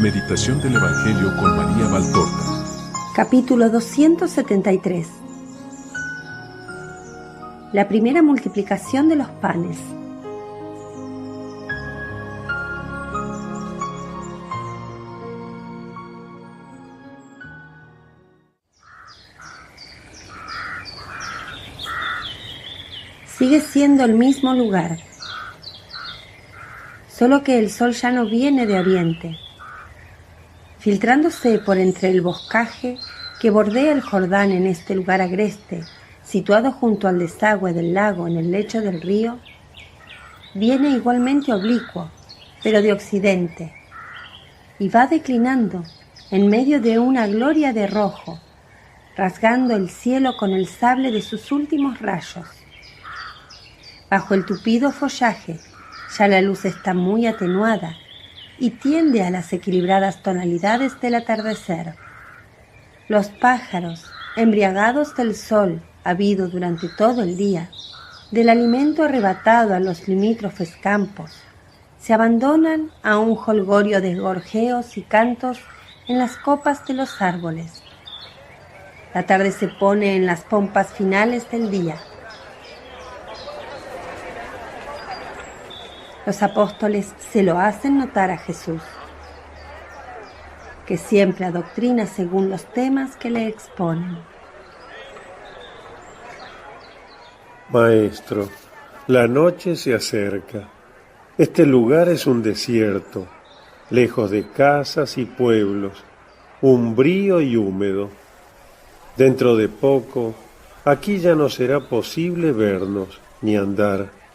Meditación del Evangelio con María Valtorta. Capítulo 273. La primera multiplicación de los panes. Sigue siendo el mismo lugar, solo que el sol ya no viene de oriente. Filtrándose por entre el boscaje que bordea el Jordán en este lugar agreste, situado junto al desagüe del lago en el lecho del río, viene igualmente oblicuo, pero de occidente, y va declinando en medio de una gloria de rojo, rasgando el cielo con el sable de sus últimos rayos. Bajo el tupido follaje, ya la luz está muy atenuada y tiende a las equilibradas tonalidades del atardecer. Los pájaros, embriagados del sol habido durante todo el día, del alimento arrebatado a los limítrofes campos, se abandonan a un jolgorio de gorjeos y cantos en las copas de los árboles. La tarde se pone en las pompas finales del día. Los apóstoles se lo hacen notar a Jesús, que siempre adoctrina según los temas que le exponen. Maestro, la noche se acerca. Este lugar es un desierto, lejos de casas y pueblos, umbrío y húmedo. Dentro de poco, aquí ya no será posible vernos ni andar.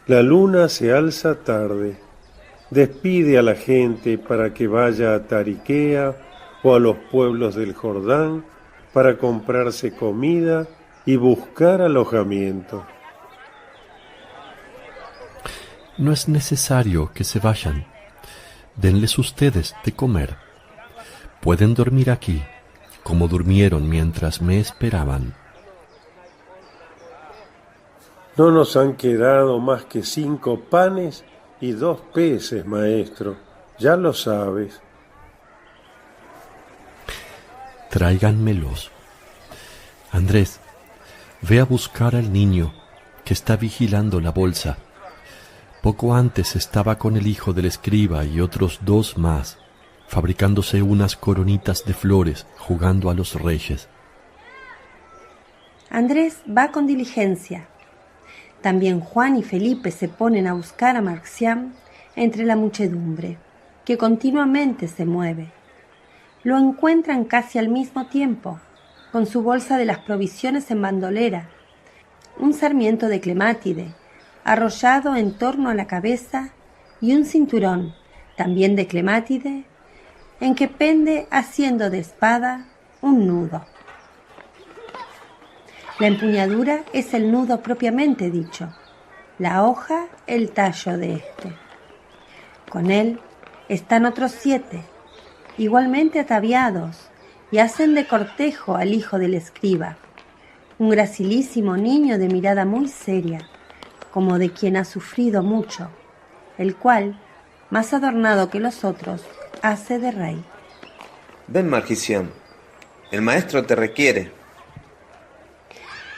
La luna se alza tarde, despide a la gente para que vaya a Tariquea o a los pueblos del Jordán para comprarse comida y buscar alojamiento. No es necesario que se vayan. Denles ustedes de comer. Pueden dormir aquí, como durmieron mientras me esperaban. No nos han quedado más que 5 panes y 2 peces, maestro. Ya lo sabes. Tráiganmelos. Andrés, ve a buscar al niño que está vigilando la bolsa. Poco antes estaba con el hijo del escriba y otros 2 más, fabricándose unas coronitas de flores, jugando a los reyes. Andrés va con diligencia. También Juan y Felipe se ponen a buscar a Marcián entre la muchedumbre, que continuamente se mueve. Lo encuentran casi al mismo tiempo, con su bolsa de las provisiones en bandolera, un sarmiento de clemátide, arrollado en torno a la cabeza, y un cinturón, también de clemátide, en que pende, haciendo de espada, un nudo. La empuñadura es el nudo propiamente dicho, la hoja el tallo de este. Con él están otros 7, igualmente ataviados, y hacen de cortejo al hijo del escriba, un gracilísimo niño de mirada muy seria, como de quien ha sufrido mucho, el cual, más adornado que los otros, hace de rey. Ven, Marcián, el maestro te requiere.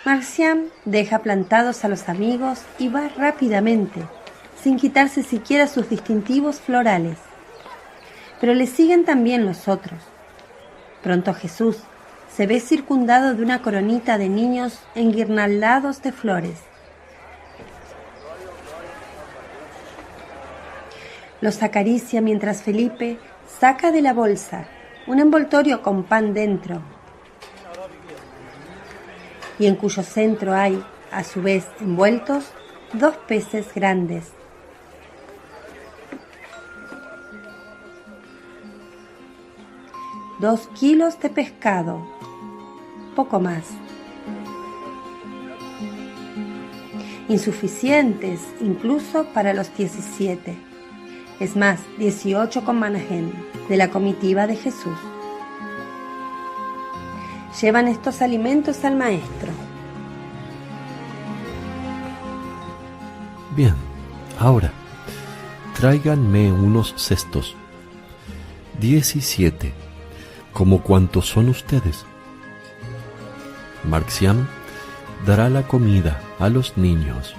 Marcián deja plantados a los amigos y va rápidamente, sin quitarse siquiera sus distintivos florales. Pero le siguen también los otros. Pronto Jesús se ve circundado de una coronita de niños enguirnaldados de flores. Los acaricia mientras Felipe saca de la bolsa un envoltorio con pan dentro, y en cuyo centro hay, a su vez envueltos, 2 peces grandes. $2 kilos de pescado, poco más. Insuficientes incluso para los 17, es más, 18 con manajén, de la comitiva de Jesús. Llevan estos alimentos al maestro. Bien, ahora, tráiganme unos cestos. 17. ¿Como cuántos son ustedes? Marciam dará la comida a los niños.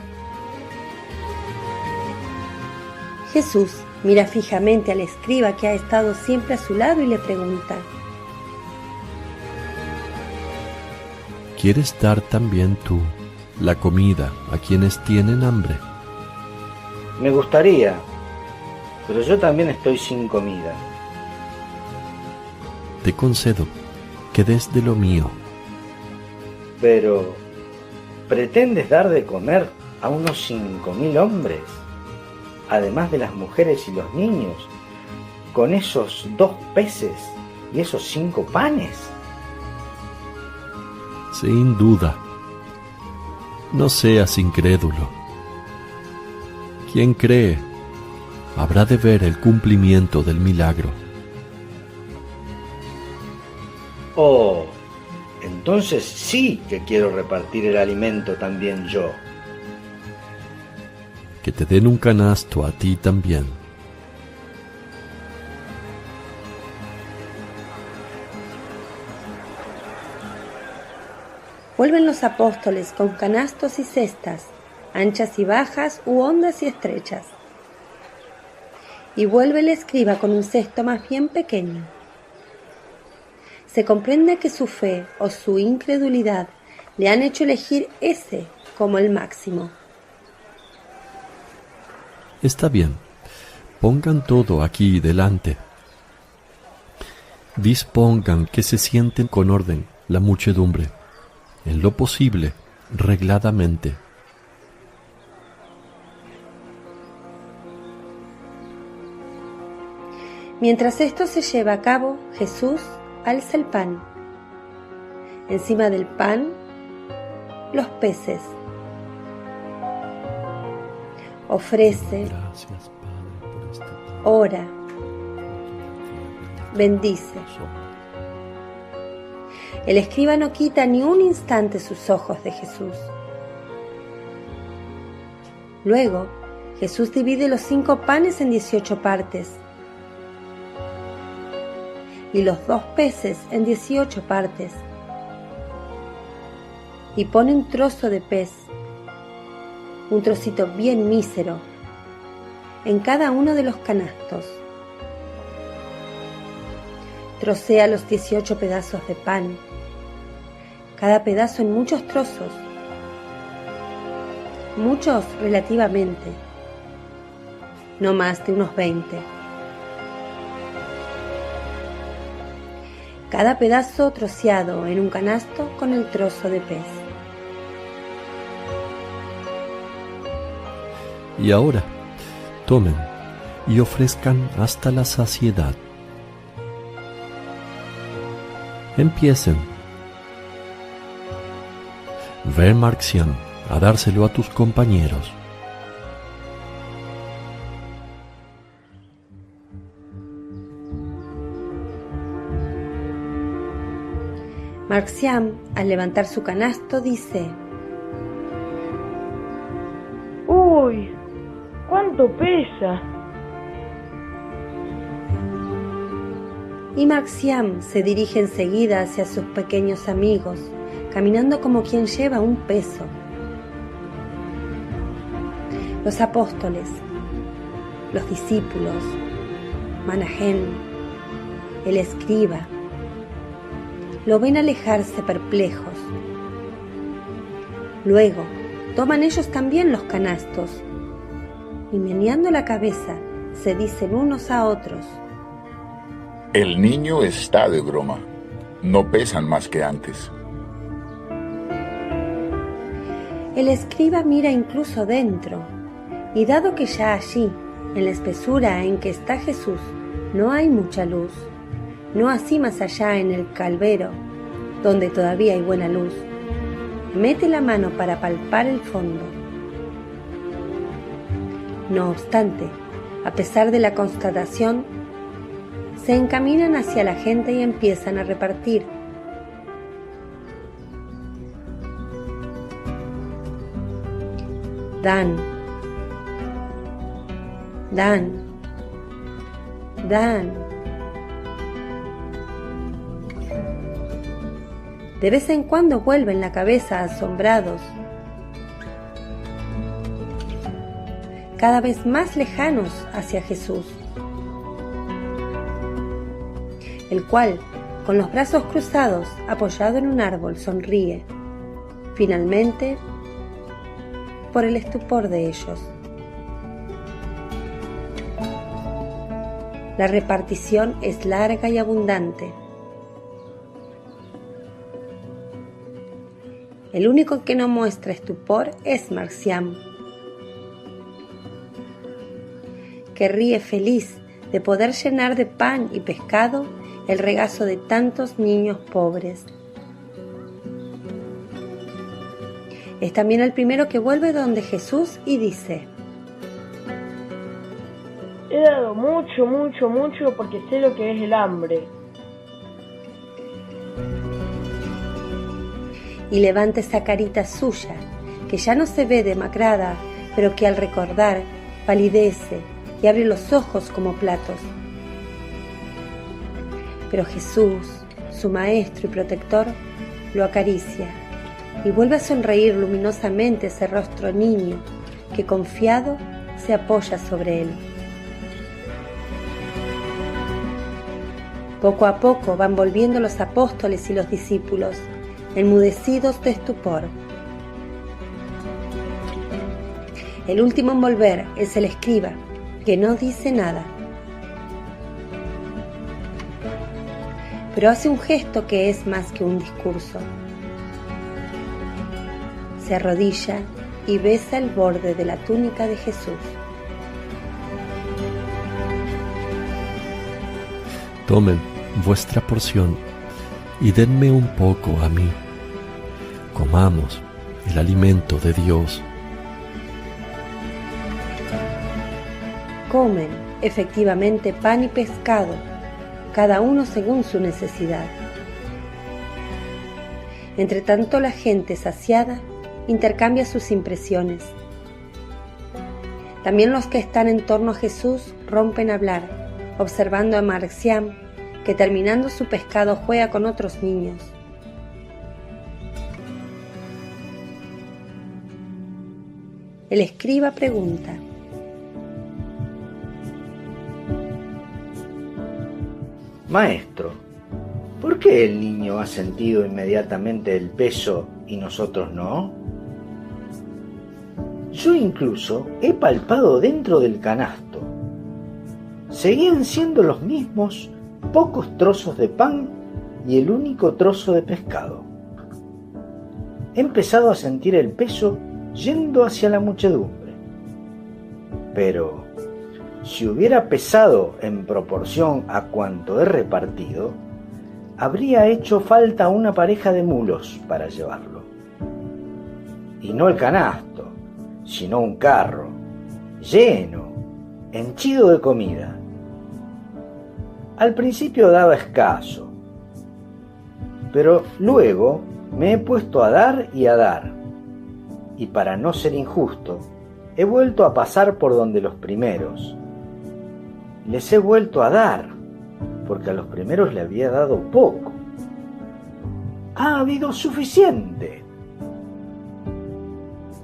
Jesús mira fijamente al escriba que ha estado siempre a su lado y le pregunta: ¿Quieres dar también tú la comida a quienes tienen hambre? Me gustaría, pero yo también estoy sin comida. Te concedo que des de lo mío. Pero, ¿pretendes dar de comer a unos 5.000 hombres? Además de las mujeres y los niños, con esos 2 peces y esos 5 panes. Sin duda. No seas incrédulo. Quien cree habrá de ver el cumplimiento del milagro. Oh, entonces sí que quiero repartir el alimento también yo. Que te den un canasto a ti también. Vuelven los apóstoles con canastos y cestas, anchas y bajas u hondas y estrechas. Y vuelve el escriba con un cesto más bien pequeño. Se comprende que su fe o su incredulidad le han hecho elegir ese como el máximo. Está bien, pongan todo aquí delante. Dispongan que se sienten con orden la muchedumbre, en lo posible, regladamente. Mientras esto se lleva a cabo, Jesús alza el pan. Encima del pan, los peces. Ofrece, Gracias, Padre, por este pan. ora, bendice. El escriba no quita ni un instante sus ojos de Jesús. Luego, Jesús divide los 5 panes en 18 partes y los 2 peces en 18 partes, y pone un trozo de pez, un trocito bien mísero, en cada uno de los canastos. Trocea los 18 pedazos de pan, cada pedazo en muchos trozos, muchos relativamente, no más de unos 20. Cada pedazo troceado en un canasto con el trozo de pez. Y ahora, tomen y ofrezcan hasta la saciedad. Empiecen. Ve, Marciam, a dárselo a tus compañeros. Marciam, al levantar su canasto, dice: ¡Uy! ¿Cuánto pesa? Y Marciam se dirige enseguida hacia sus pequeños amigos, caminando como quien lleva un peso. Los apóstoles, los discípulos, Manahén, el escriba, lo ven alejarse perplejos. Luego, toman ellos también los canastos y, meneando la cabeza, se dicen unos a otros: El niño está de broma. No pesan más que antes. El escriba mira incluso dentro, y dado que ya allí, en la espesura en que está Jesús, no hay mucha luz, no así más allá en el calvero, donde todavía hay buena luz, mete la mano para palpar el fondo. No obstante, a pesar de la constatación, se encaminan hacia la gente y empiezan a repartir. Dan, dan, dan, De vez en cuando vuelven la cabeza asombrados, cada vez más lejanos hacia Jesús, el cual, con los brazos cruzados, apoyado en un árbol, sonríe, finalmente, por el estupor de ellos. La repartición es larga y abundante. El único que no muestra estupor es Marciam, que ríe feliz de poder llenar de pan y pescado el regazo de tantos niños pobres. Es también el primero que vuelve donde Jesús y dice: He dado mucho, mucho, mucho porque sé lo que es el hambre. Y levanta esa carita suya, que ya no se ve demacrada, pero que al recordar palidece y abre los ojos como platos. Pero Jesús, su maestro y protector, lo acaricia y vuelve a sonreír luminosamente ese rostro niño que confiado se apoya sobre él. Poco a poco van volviendo los apóstoles y los discípulos, enmudecidos de estupor. El último en volver es el escriba, que no dice nada, pero hace un gesto que es más que un discurso. Se arrodilla y besa el borde de la túnica de Jesús. Tomen vuestra porción y denme un poco a mí. Comamos el alimento de Dios. Comen efectivamente pan y pescado, cada uno según su necesidad. Entre tanto, la gente saciada intercambia sus impresiones. También los que están en torno a Jesús rompen a hablar, observando a Marciam, que terminando su pescado juega con otros niños. El escriba pregunta: Maestro, ¿por qué el niño ha sentido inmediatamente el peso y nosotros no? Yo incluso he palpado dentro del canasto. Seguían siendo los mismos pocos trozos de pan y el único trozo de pescado. He empezado a sentir el peso yendo hacia la muchedumbre. Pero si hubiera pesado en proporción a cuanto he repartido, habría hecho falta una pareja de mulos para llevarlo. Y no el canasto, sino un carro, lleno, henchido de comida. Al principio daba escaso, pero luego me he puesto a dar, y para no ser injusto, he vuelto a pasar por donde los primeros. Les he vuelto a dar, porque a los primeros le había dado poco. Ha habido suficiente.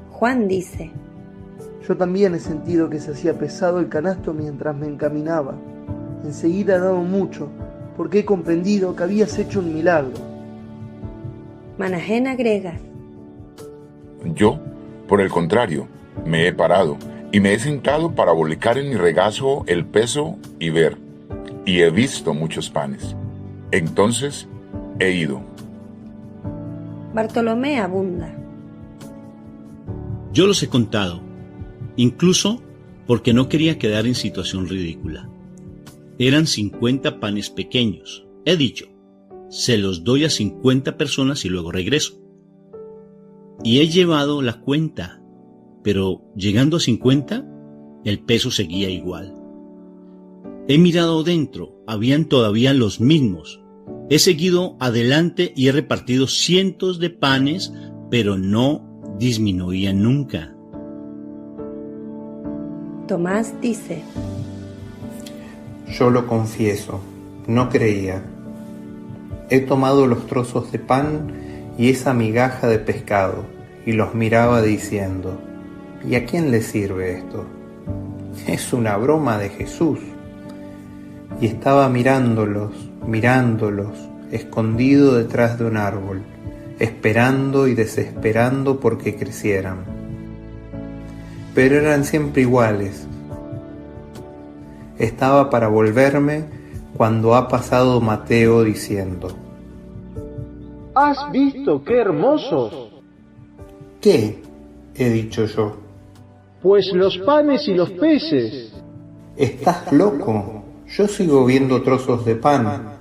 Juan dice: Yo también he sentido que se hacía pesado el canasto mientras me encaminaba. Enseguida he dado mucho, porque he comprendido que habías hecho un milagro. Manahem agrega: Yo, por el contrario, me he parado y me he sentado para volcar en mi regazo el peso y ver, y he visto muchos panes. Entonces he ido. Bartolomé abunda: Yo los he contado, incluso porque no quería quedar en situación ridícula. Eran 50 panes pequeños. He dicho, se los doy a 50 personas y luego regreso. Y he llevado la cuenta, pero llegando a 50, el peso seguía igual. He mirado dentro, habían todavía los mismos. He seguido adelante y he repartido cientos de panes, pero no disminuían nunca. Tomás dice: Yo lo confieso, no creía. he tomado los trozos de pan y esa migaja de pescado, y los miraba diciendo, ¿y a quién le sirve esto? Es una broma de Jesús. Y estaba mirándolos, escondido detrás de un árbol, esperando y desesperando porque crecieran. Pero eran siempre iguales. Estaba para volverme cuando ha pasado Mateo diciendo, ¿has visto qué hermosos? ¿Qué? He dicho yo. Pues los panes y los peces. ¿Estás loco? Yo sigo viendo trozos de pan.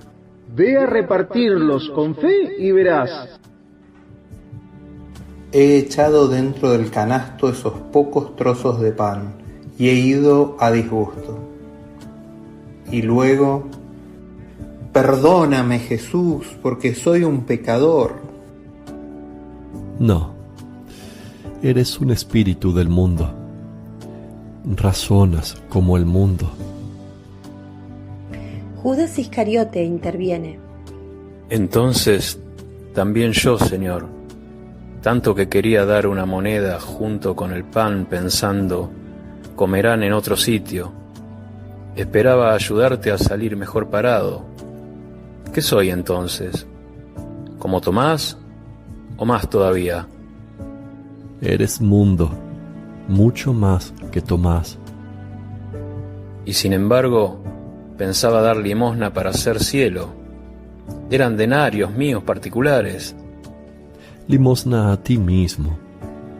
Ve a repartirlos con fe y verás. He echado dentro del canasto esos pocos trozos de pan y he ido a disgusto. Y luego, perdóname, Jesús, porque soy un pecador. No, eres un espíritu del mundo. Razonas como el mundo. Judas Iscariote interviene. Entonces, también yo, Señor, tanto que quería dar una moneda junto con el pan pensando, comerán en otro sitio. Esperaba ayudarte a salir mejor parado. ¿Qué soy entonces? ¿Como Tomás o más todavía? Eres mundo, mucho más que Tomás. Y sin embargo, pensaba dar limosna para hacer cielo. Eran denarios míos particulares. Limosna a ti mismo,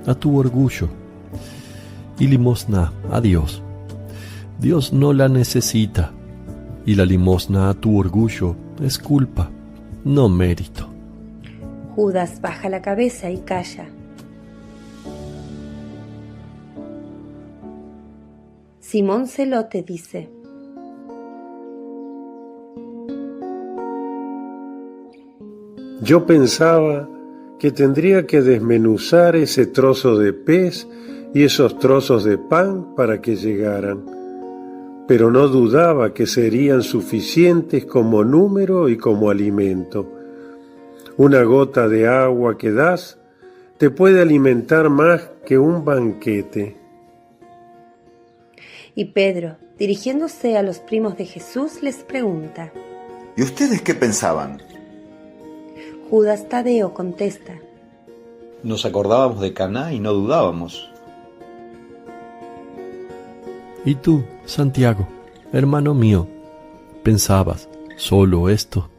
a tu orgullo. Y limosna a Dios. Dios no la necesita. Y la limosna a tu orgullo es culpa, no mérito. Judas baja la cabeza y calla. Simón Celote dice: Yo pensaba que tendría que desmenuzar ese trozo de pez y esos trozos de pan para que llegaran, pero no dudaba que serían suficientes como número y como alimento. Una gota de agua que das te puede alimentar más que un banquete. Y Pedro, dirigiéndose a los primos de Jesús, les pregunta: ¿y ustedes qué pensaban? Judas Tadeo contesta: Nos acordábamos de Caná y no dudábamos. ¿Y tú, Santiago, hermano mío, pensabas solo esto?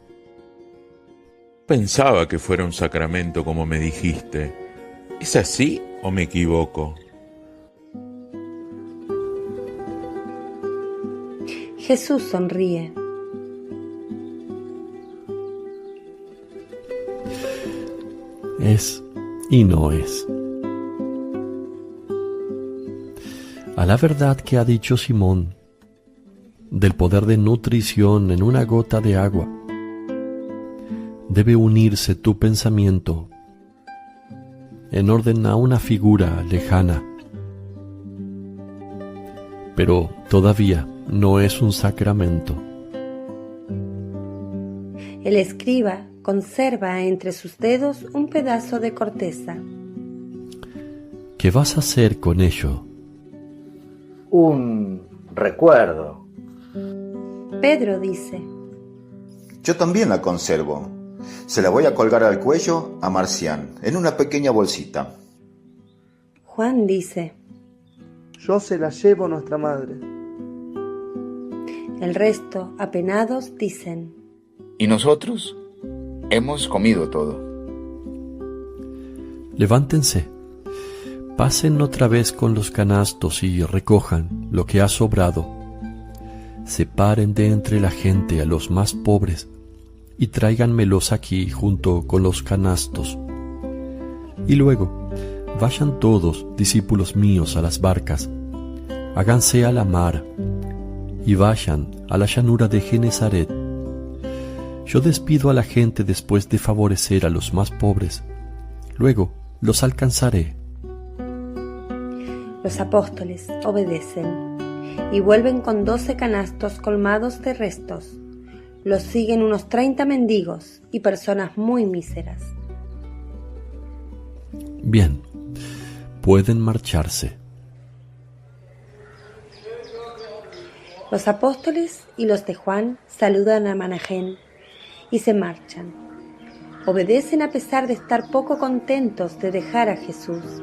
Pensaba que fuera un sacramento como me dijiste. ¿Es así o me equivoco? Jesús sonríe. Es y no es. A la verdad que ha dicho Simón, del poder de nutrición en una gota de agua, debe unirse tu pensamiento en orden a una figura lejana. Pero todavía no es un sacramento. El escriba conserva entre sus dedos un pedazo de corteza. ¿Qué vas a hacer con ello? Un recuerdo. Pedro dice: Yo también la conservo. Se la voy a colgar al cuello a Marcián, en una pequeña bolsita. Juan dice: Yo se la llevo a nuestra madre. El resto, apenados, dicen: ¿Y nosotros? Hemos comido todo. Levántense, pasen otra vez con los canastos y recojan lo que ha sobrado. Separen de entre la gente a los más pobres y tráiganmelos aquí junto con los canastos. Y luego, vayan todos, discípulos míos, a las barcas, háganse a la mar y vayan a la llanura de Genesaret. Yo despido a la gente después de favorecer a los más pobres. Luego los alcanzaré. Los apóstoles obedecen y vuelven con 12 canastos colmados de restos. Los siguen unos 30 mendigos y personas muy míseras. Bien, pueden marcharse. Los apóstoles y los de Juan saludan a Manahén y se marchan. Obedecen a pesar de estar poco contentos de dejar a Jesús.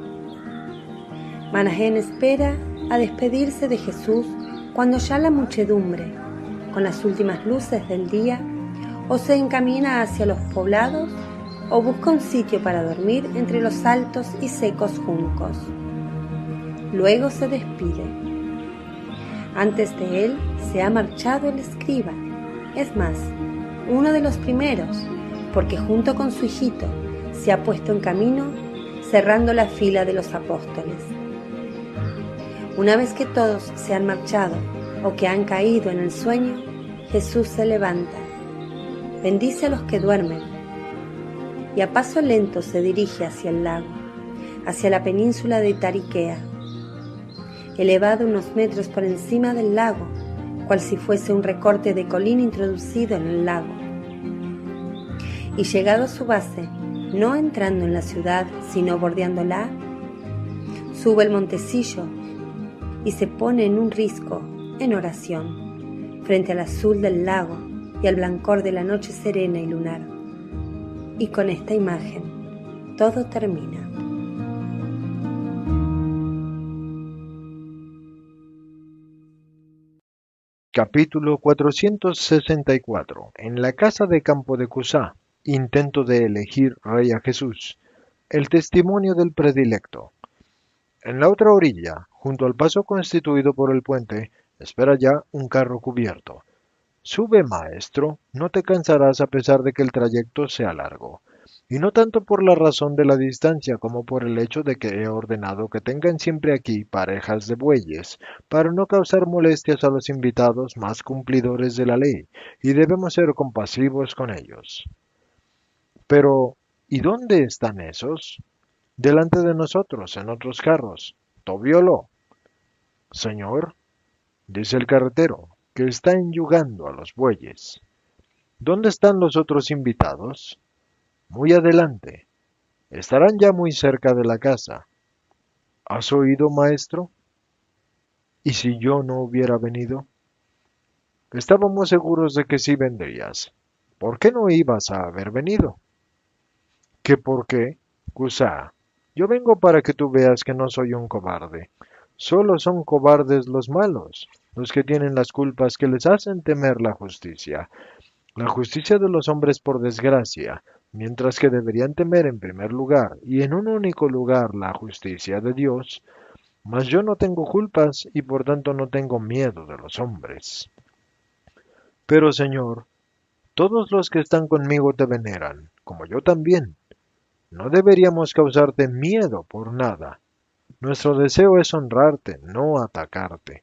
Manahén espera a despedirse de Jesús cuando ya la muchedumbre, con las últimas luces del día, o se encamina hacia los poblados o busca un sitio para dormir entre los altos y secos juncos. Luego se despide. Antes de él se ha marchado el escriba, es más, uno de los primeros, porque junto con su hijito se ha puesto en camino, cerrando la fila de los apóstoles. Una vez que todos se han marchado o que han caído en el sueño, Jesús se levanta, bendice a los que duermen y a paso lento se dirige hacia el lago, hacia la península de Tariquea, elevado unos metros por encima del lago, cual si fuese un recorte de colina introducido en el lago. Y llegado a su base, no entrando en la ciudad, sino bordeándola, sube el montecillo y se pone en un risco, en oración, frente al azul del lago y al blancor de la noche serena y lunar. Y con esta imagen, todo termina. Capítulo 464. En la casa de campo de Cusá, intento de elegir rey a Jesús. El testimonio del predilecto. En la otra orilla, junto al paso constituido por el puente, espera ya un carro cubierto. Sube, maestro, no te cansarás a pesar de que el trayecto sea largo. Y no tanto por la razón de la distancia como por el hecho de que he ordenado que tengan siempre aquí parejas de bueyes, para no causar molestias a los invitados más cumplidores de la ley, y debemos ser compasivos con ellos. Pero, ¿y dónde están esos? Delante de nosotros, en otros carros. Tobiolo. Señor, dice el carretero, que está enyugando a los bueyes. ¿Dónde están los otros invitados? Muy adelante. Estarán ya muy cerca de la casa. ¿Has oído, maestro? ¿Y si yo no hubiera venido? Estábamos seguros de que sí vendrías. ¿Por qué no ibas a haber venido? ¿Qué por qué? Cusá, yo vengo para que tú veas que no soy un cobarde. Solo son cobardes los malos, los que tienen las culpas que les hacen temer la justicia. La justicia de los hombres por desgracia, mientras que deberían temer en primer lugar y en un único lugar la justicia de Dios, mas yo no tengo culpas y por tanto no tengo miedo de los hombres. Pero, Señor, todos los que están conmigo te veneran, como yo también. No deberíamos causarte miedo por nada. Nuestro deseo es honrarte, no atacarte.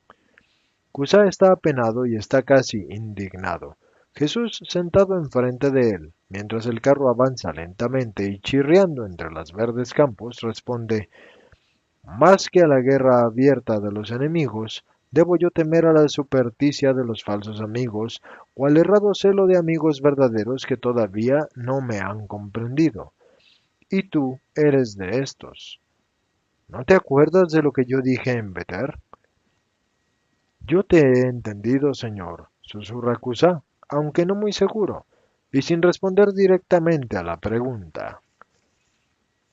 Cusá está apenado y está casi indignado. Jesús sentado enfrente de él, mientras el carro avanza lentamente y chirriando entre los verdes campos, responde: más que a la guerra abierta de los enemigos, debo yo temer a la supersticia de los falsos amigos o al errado celo de amigos verdaderos que todavía no me han comprendido. Y tú eres de estos. ¿No te acuerdas de lo que yo dije en Beter? Yo te he entendido, Señor, susurra Cusá, aunque no muy seguro, y sin responder directamente a la pregunta.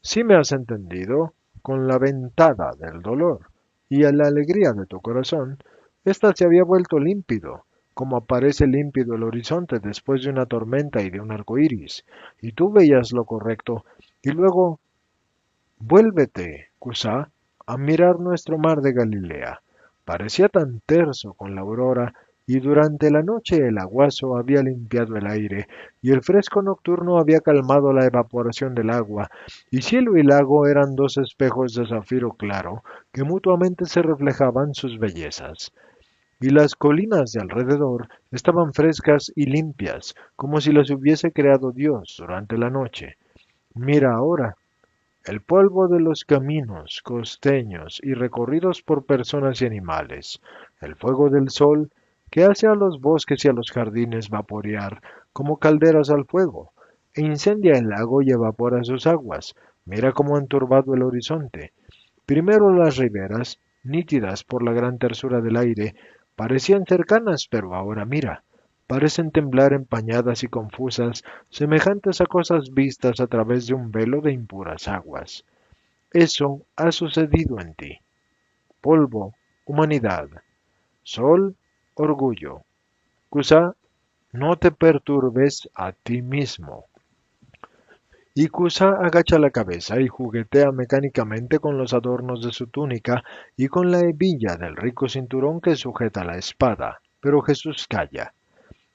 Sí me has entendido, con la ventada del dolor, y a la alegría de tu corazón, ésta se había vuelto límpido, como aparece límpido el horizonte después de una tormenta y de un arco iris, y tú veías lo correcto, y luego, vuélvete, Cusá, a mirar nuestro mar de Galilea. Parecía tan terso con la aurora, y durante la noche el aguazo había limpiado el aire, y el fresco nocturno había calmado la evaporación del agua, y cielo y lago eran dos espejos de zafiro claro, que mutuamente se reflejaban sus bellezas. Y las colinas de alrededor estaban frescas y limpias, como si las hubiese creado Dios durante la noche. Mira ahora, el polvo de los caminos costeños y recorridos por personas y animales, el fuego del sol que hace a los bosques y a los jardines vaporear como calderas al fuego, e incendia el lago y evapora sus aguas. Mira cómo ha enturbado el horizonte. Primero las riberas, nítidas por la gran tersura del aire, parecían cercanas, pero ahora mira, parecen temblar empañadas y confusas, semejantes a cosas vistas a través de un velo de impuras aguas. Eso ha sucedido en ti. Polvo, humanidad. Sol, orgullo. Cusa, no te perturbes a ti mismo. Y Cusa agacha la cabeza y juguetea mecánicamente con los adornos de su túnica y con la hebilla del rico cinturón que sujeta la espada. Pero Jesús calla.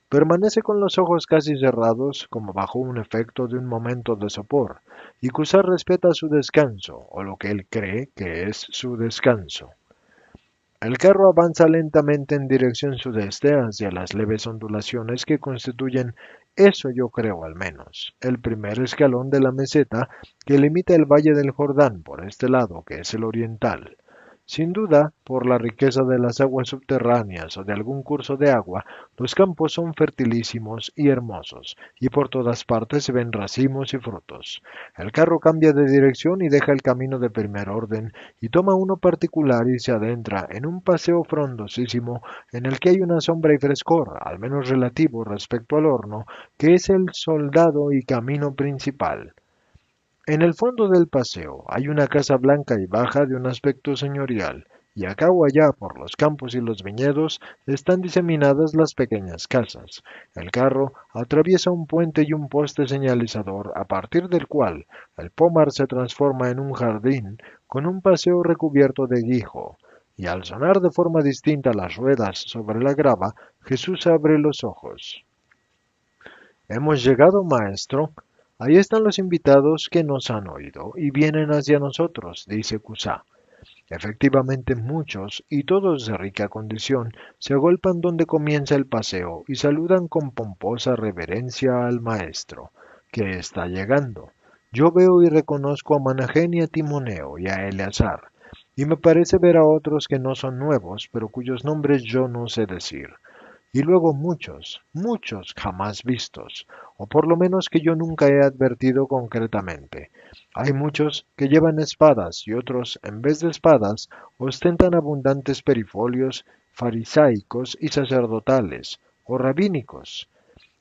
Permanece con los ojos casi cerrados, como bajo un efecto de un momento de sopor, y Cusa respeta su descanso, o lo que él cree que es su descanso. El carro avanza lentamente en dirección sudeste hacia las leves ondulaciones que constituyen, eso yo creo al menos, el primer escalón de la meseta que limita el valle del Jordán por este lado, que es el oriental. Sin duda, por la riqueza de las aguas subterráneas o de algún curso de agua, los campos son fertilísimos y hermosos, y por todas partes se ven racimos y frutos. El carro cambia de dirección y deja el camino de primer orden, y toma uno particular y se adentra en un paseo frondosísimo en el que hay una sombra y frescor, al menos relativo respecto al horno, que es el soldado y camino principal. En el fondo del paseo hay una casa blanca y baja de un aspecto señorial, y acá o allá por los campos y los viñedos están diseminadas las pequeñas casas. El carro atraviesa un puente y un poste señalizador a partir del cual el pómar se transforma en un jardín con un paseo recubierto de guijo, y al sonar de forma distinta las ruedas sobre la grava, Jesús abre los ojos. «Hemos llegado, maestro». Ahí están los invitados que nos han oído y vienen hacia nosotros, dice Cusa. Efectivamente muchos, y todos de rica condición, se agolpan donde comienza el paseo y saludan con pomposa reverencia al maestro, que está llegando. Yo veo y reconozco a Manajén y a Timoneo y a Eleazar, y me parece ver a otros que no son nuevos, pero cuyos nombres yo no sé decir. Y luego muchos, muchos jamás vistos, o por lo menos que yo nunca he advertido concretamente. Hay muchos que llevan espadas y otros, en vez de espadas, ostentan abundantes perifolios farisaicos y sacerdotales, o rabínicos.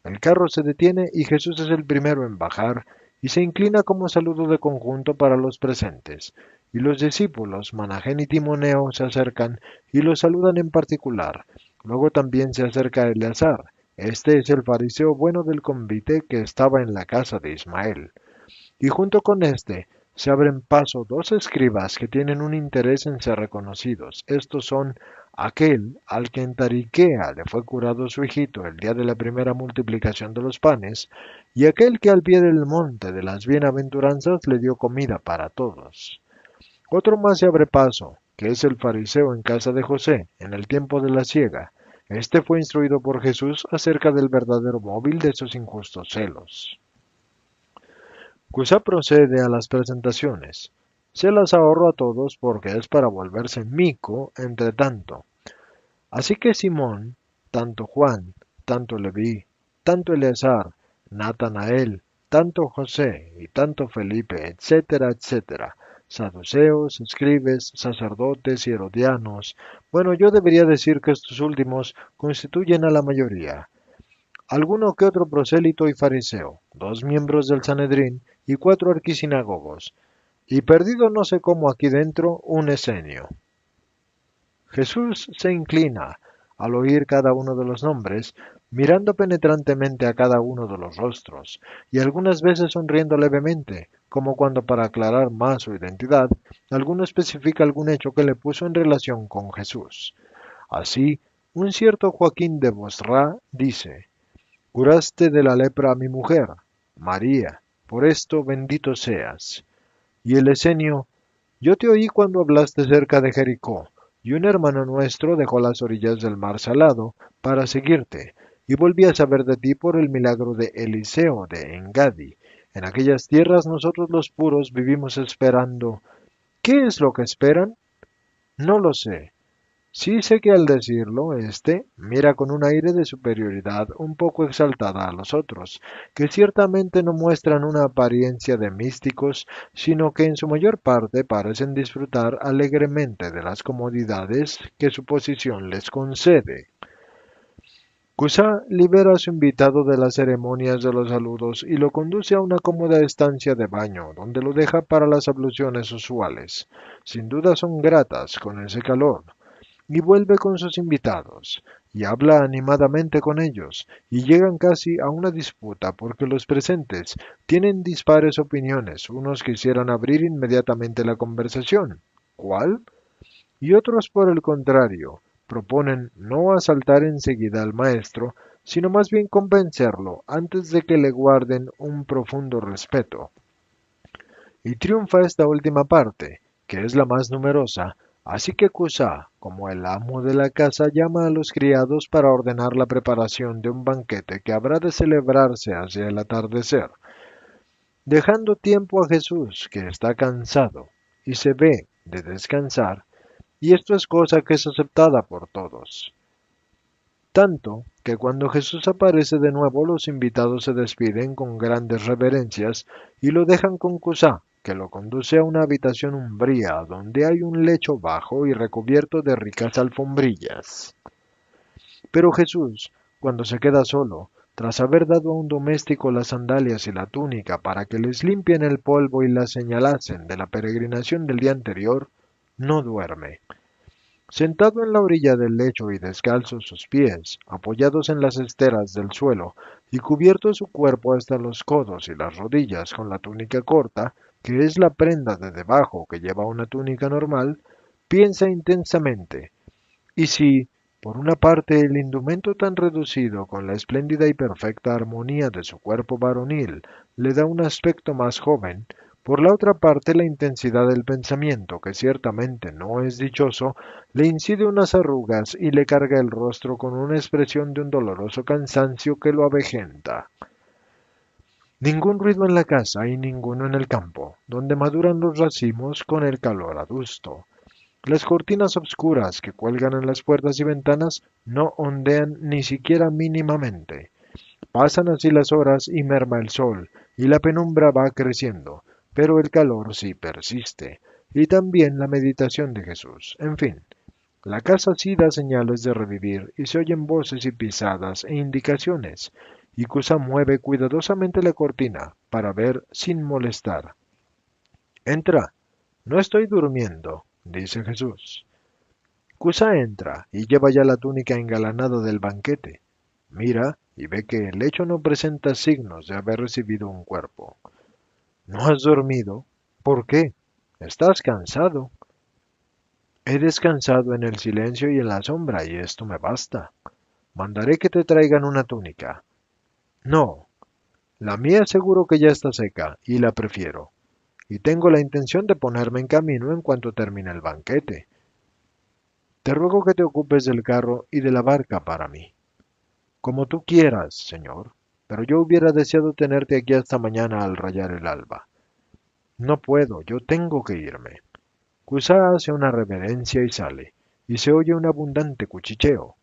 El carro se detiene y Jesús es el primero en bajar y se inclina como saludo de conjunto para los presentes. Y los discípulos, Manajén y Timoneo, se acercan y lo saludan en particular. Luego también se acerca Eleazar. Este es el fariseo bueno del convite que estaba en la casa de Ismael. Y junto con este se abren paso dos escribas que tienen un interés en ser reconocidos. Estos son aquel al que en Tariquea le fue curado su hijito el día de la primera multiplicación de los panes, y aquel que al pie del monte de las bienaventuranzas le dio comida para todos. Otro más se abre paso, que es el fariseo en casa de José, en el tiempo de la siega. Este fue instruido por Jesús acerca del verdadero móvil de sus injustos celos. Cusa procede a las presentaciones. Se las ahorro a todos porque es para volverse mico entre tanto. Así que Simón, tanto Juan, tanto Leví, tanto Eleazar, Natanael, tanto José y tanto Felipe, etcétera, etcétera, saduceos, escribes, sacerdotes y herodianos. Bueno, yo debería decir que estos últimos constituyen a la mayoría. Alguno que otro prosélito y fariseo, 2 miembros del Sanedrín y 4 arquisinagogos, y perdido no sé cómo aquí dentro un esenio. Jesús se inclina al oír cada uno de los nombres, mirando penetrantemente a cada uno de los rostros, y algunas veces sonriendo levemente, como cuando para aclarar más su identidad, alguno especifica algún hecho que le puso en relación con Jesús. Así, un cierto Joaquín de Bosra dice: «Curaste de la lepra a mi mujer, María, por esto bendito seas». Y el esenio: «Yo te oí cuando hablaste cerca de Jericó, y un hermano nuestro dejó las orillas del mar Salado para seguirte, y volví a saber de ti por el milagro de Eliseo de Engadi. En aquellas tierras nosotros los puros vivimos esperando». ¿Qué es lo que esperan? No lo sé. Sí sé que al decirlo, éste mira con un aire de superioridad un poco exaltada a los otros, que ciertamente no muestran una apariencia de místicos, sino que en su mayor parte parecen disfrutar alegremente de las comodidades que su posición les concede. Cusa libera a su invitado de las ceremonias de los saludos y lo conduce a una cómoda estancia de baño, donde lo deja para las abluciones usuales. Sin duda son gratas con ese calor. Y vuelve con sus invitados, y habla animadamente con ellos, y llegan casi a una disputa porque los presentes tienen dispares opiniones, unos quisieran abrir inmediatamente la conversación. ¿Cuál? Y otros, por el contrario, proponen no asaltar enseguida al maestro, sino más bien convencerlo antes de que le guarden un profundo respeto. Y triunfa esta última parte, que es la más numerosa, así que Cusa, como el amo de la casa, llama a los criados para ordenar la preparación de un banquete que habrá de celebrarse hacia el atardecer, dejando tiempo a Jesús, que está cansado, y se ve de descansar, y esto es cosa que es aceptada por todos. Tanto que cuando Jesús aparece de nuevo, los invitados se despiden con grandes reverencias y lo dejan con Cusa, que lo conduce a una habitación umbría donde hay un lecho bajo y recubierto de ricas alfombrillas. Pero Jesús, cuando se queda solo, tras haber dado a un doméstico las sandalias y la túnica para que les limpien el polvo y las señalasen de la peregrinación del día anterior, no duerme. Sentado en la orilla del lecho y descalzos sus pies, apoyados en las esteras del suelo, y cubierto su cuerpo hasta los codos y las rodillas con la túnica corta, que es la prenda de debajo que lleva una túnica normal, piensa intensamente. Y si, por una parte, el indumento tan reducido con la espléndida y perfecta armonía de su cuerpo varonil le da un aspecto más joven, por la otra parte, la intensidad del pensamiento, que ciertamente no es dichoso, le incide unas arrugas y le carga el rostro con una expresión de un doloroso cansancio que lo avejenta. Ningún ruido en la casa y ninguno en el campo, donde maduran los racimos con el calor adusto. Las cortinas obscuras que cuelgan en las puertas y ventanas no ondean ni siquiera mínimamente. Pasan así las horas y merma el sol, y la penumbra va creciendo, pero el calor sí persiste, y también la meditación de Jesús. En fin, la casa sí da señales de revivir, y se oyen voces y pisadas e indicaciones, y Cusa mueve cuidadosamente la cortina para ver sin molestar. Entra, no estoy durmiendo, dice Jesús. Cusa entra y lleva ya la túnica engalanada del banquete. Mira y ve que el lecho no presenta signos de haber recibido un cuerpo. ¿No has dormido? ¿Por qué? ¿Estás cansado? He descansado en el silencio y en la sombra, y esto me basta. Mandaré que te traigan una túnica. No, la mía seguro que ya está seca, y la prefiero. Y tengo la intención de ponerme en camino en cuanto termine el banquete. Te ruego que te ocupes del carro y de la barca para mí. Como tú quieras, señor, pero yo hubiera deseado tenerte aquí hasta mañana al rayar el alba. No puedo, yo tengo que irme. Cusa hace una reverencia y sale, y se oye un abundante cuchicheo,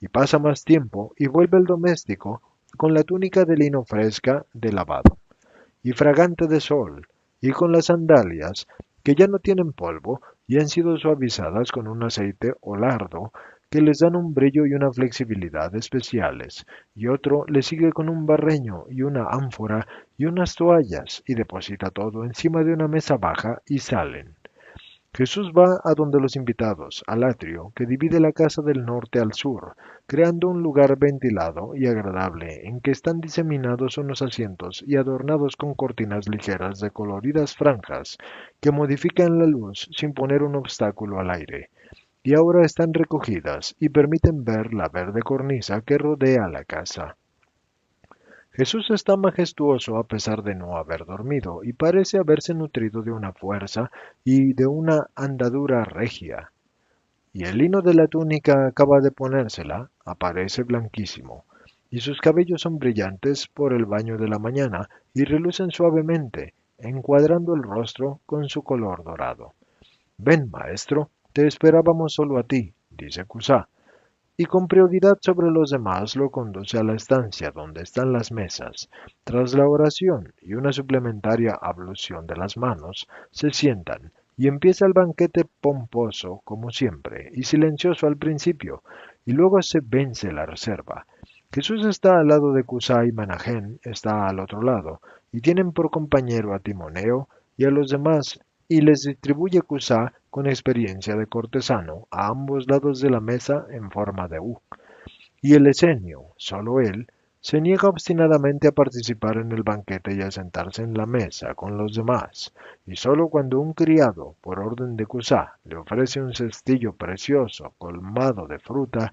y pasa más tiempo, y vuelve el doméstico con la túnica de lino fresca de lavado, y fragante de sol, y con las sandalias, que ya no tienen polvo, y han sido suavizadas con un aceite o lardo, que les dan un brillo y una flexibilidad especiales, y otro le sigue con un barreño y una ánfora y unas toallas, y deposita todo encima de una mesa baja y salen. Jesús va a donde los invitados, al atrio, que divide la casa del norte al sur, creando un lugar ventilado y agradable en que están diseminados unos asientos y adornados con cortinas ligeras de coloridas franjas que modifican la luz sin poner un obstáculo al aire, y ahora están recogidas y permiten ver la verde cornisa que rodea la casa. Jesús está majestuoso a pesar de no haber dormido y parece haberse nutrido de una fuerza y de una andadura regia. Y el lino de la túnica acaba de ponérsela, aparece blanquísimo, y sus cabellos son brillantes por el baño de la mañana y relucen suavemente, encuadrando el rostro con su color dorado. Ven, maestro, te esperábamos solo a ti, dice Cusá, y con prioridad sobre los demás lo conduce a la estancia donde están las mesas. Tras la oración y una suplementaria ablución de las manos, se sientan y empieza el banquete pomposo como siempre y silencioso al principio, y luego se vence la reserva. Jesús está al lado de Cusá y Menajén está al otro lado, y tienen por compañero a Timoneo y a los demás, y les distribuye Cusá con experiencia de cortesano a ambos lados de la mesa en forma de U. Y el esenio, solo él, se niega obstinadamente a participar en el banquete y a sentarse en la mesa con los demás, y solo cuando un criado, por orden de Cusá, le ofrece un cestillo precioso colmado de fruta,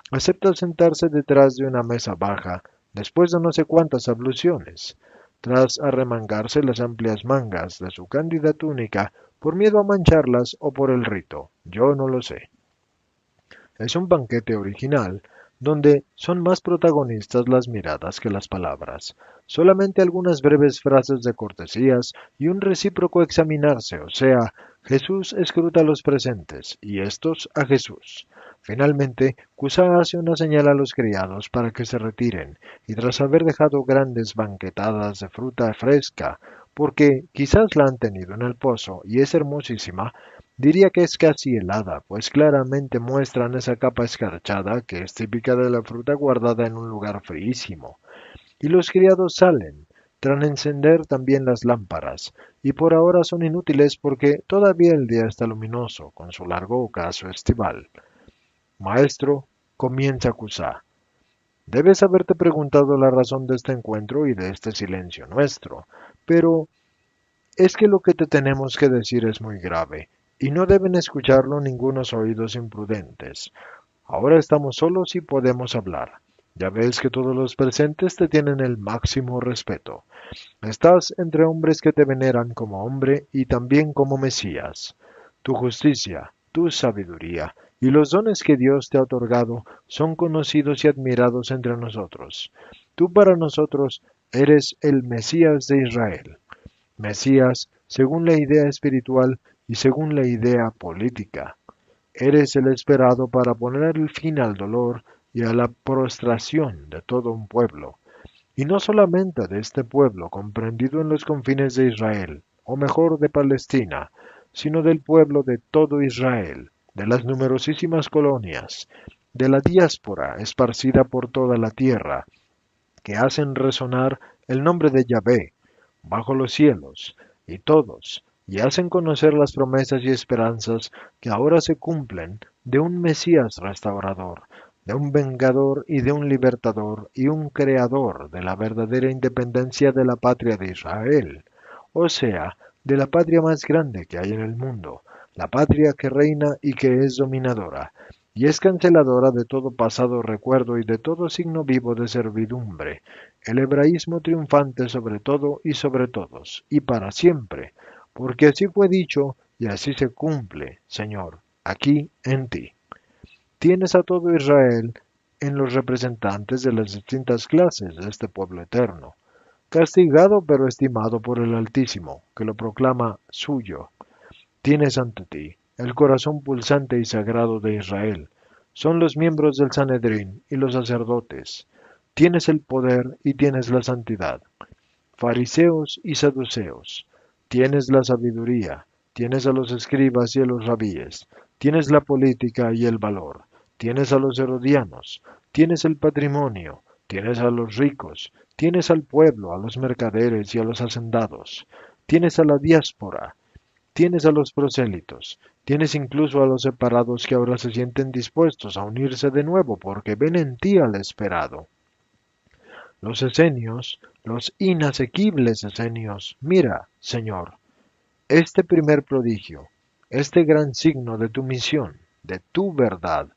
acepta sentarse detrás de una mesa baja, después de no sé cuántas abluciones, tras arremangarse las amplias mangas de su cándida túnica por miedo a mancharlas o por el rito, yo no lo sé. Es un banquete original, donde son más protagonistas las miradas que las palabras, solamente algunas breves frases de cortesías y un recíproco examinarse, o sea, Jesús escruta a los presentes y estos a Jesús. Finalmente, Cusá hace una señal a los criados para que se retiren, y tras haber dejado grandes banquetadas de fruta fresca, porque quizás la han tenido en el pozo y es hermosísima, diría que es casi helada, pues claramente muestran esa capa escarchada que es típica de la fruta guardada en un lugar fríísimo. Y los criados salen, tras encender también las lámparas, y por ahora son inútiles porque todavía el día está luminoso, con su largo ocaso estival. Maestro, comienza Cusá. Debes haberte preguntado la razón de este encuentro y de este silencio nuestro, pero es que lo que te tenemos que decir es muy grave, y no deben escucharlo ningunos oídos imprudentes. Ahora estamos solos y podemos hablar. Ya ves que todos los presentes te tienen el máximo respeto. Estás entre hombres que te veneran como hombre y también como Mesías. Tu justicia, tu sabiduría y los dones que Dios te ha otorgado son conocidos y admirados entre nosotros. Tú para nosotros eres el Mesías de Israel. Mesías según la idea espiritual y según la idea política. Eres el esperado para poner el fin al dolor y a la prostración de todo un pueblo, y no solamente de este pueblo comprendido en los confines de Israel, o mejor de Palestina, sino del pueblo de todo Israel, de las numerosísimas colonias, de la diáspora esparcida por toda la tierra, que hacen resonar el nombre de Yahvé bajo los cielos, y todos, y hacen conocer las promesas y esperanzas que ahora se cumplen de un Mesías restaurador, de un vengador y de un libertador y un creador de la verdadera independencia de la patria de Israel, o sea, de la patria más grande que hay en el mundo, la patria que reina y que es dominadora, y es canceladora de todo pasado recuerdo y de todo signo vivo de servidumbre, el hebraísmo triunfante sobre todo y sobre todos, y para siempre, porque así fue dicho y así se cumple, Señor, aquí en ti. Tienes a todo Israel en los representantes de las distintas clases de este pueblo eterno, castigado pero estimado por el Altísimo, que lo proclama suyo. Tienes ante ti el corazón pulsante y sagrado de Israel, son los miembros del Sanedrín y los sacerdotes. Tienes el poder y tienes la santidad. Fariseos y saduceos. Tienes la sabiduría, tienes a los escribas y a los rabíes, tienes la política y el valor, tienes a los herodianos, tienes el patrimonio, tienes a los ricos, tienes al pueblo, a los mercaderes y a los hacendados, tienes a la diáspora, tienes a los prosélitos, tienes incluso a los separados que ahora se sienten dispuestos a unirse de nuevo porque ven en ti al esperado. Los esenios, los inasequibles esenios, mira, Señor, este primer prodigio, este gran signo de tu misión, de tu verdad,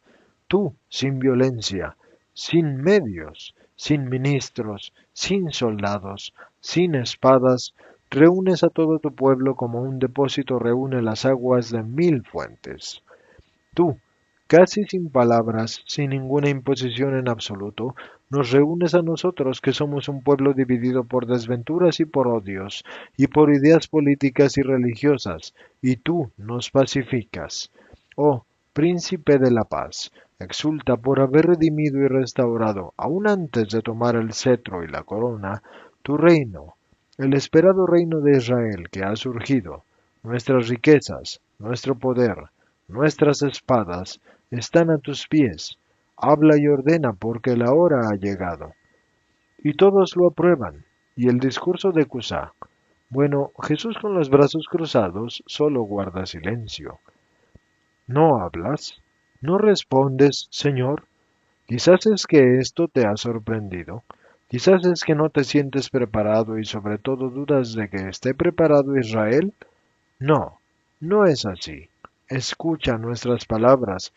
tú sin violencia, sin medios, sin ministros, sin soldados, sin espadas, reúnes a todo tu pueblo como un depósito reúne las aguas de 1000 fuentes. Tú, casi sin palabras, sin ninguna imposición en absoluto, nos reúnes a nosotros que somos un pueblo dividido por desventuras y por odios, y por ideas políticas y religiosas, y tú nos pacificas. Oh, príncipe de la paz, exulta por haber redimido y restaurado, aún antes de tomar el cetro y la corona, tu reino, el esperado reino de Israel que ha surgido. Nuestras riquezas, nuestro poder, nuestras espadas están a tus pies. Habla y ordena porque la hora ha llegado. Y todos lo aprueban. Y el discurso de Cusá. Bueno, Jesús con los brazos cruzados solo guarda silencio. ¿No hablas? ¿No respondes, Señor? Quizás es que esto te ha sorprendido. Quizás es que no te sientes preparado y sobre todo dudas de que esté preparado Israel. No, no es así. Escucha nuestras palabras.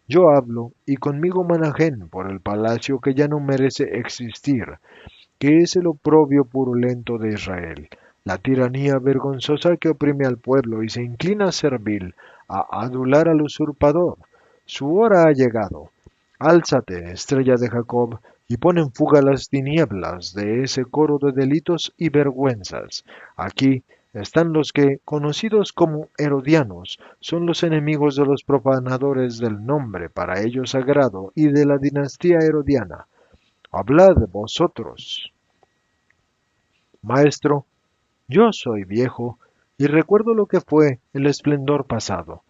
Yo hablo y conmigo Manajén por el palacio que ya no merece existir, que es el oprobio purulento de Israel, la tiranía vergonzosa que oprime al pueblo y se inclina servil a adular al usurpador. Su hora ha llegado. Álzate, estrella de Jacob, y pon en fuga las tinieblas de ese coro de delitos y vergüenzas. Aquí están los que, conocidos como herodianos, son los enemigos de los profanadores del nombre para ellos sagrado y de la dinastía herodiana. Hablad vosotros. Maestro, yo soy viejo y recuerdo lo que fue el esplendor pasado.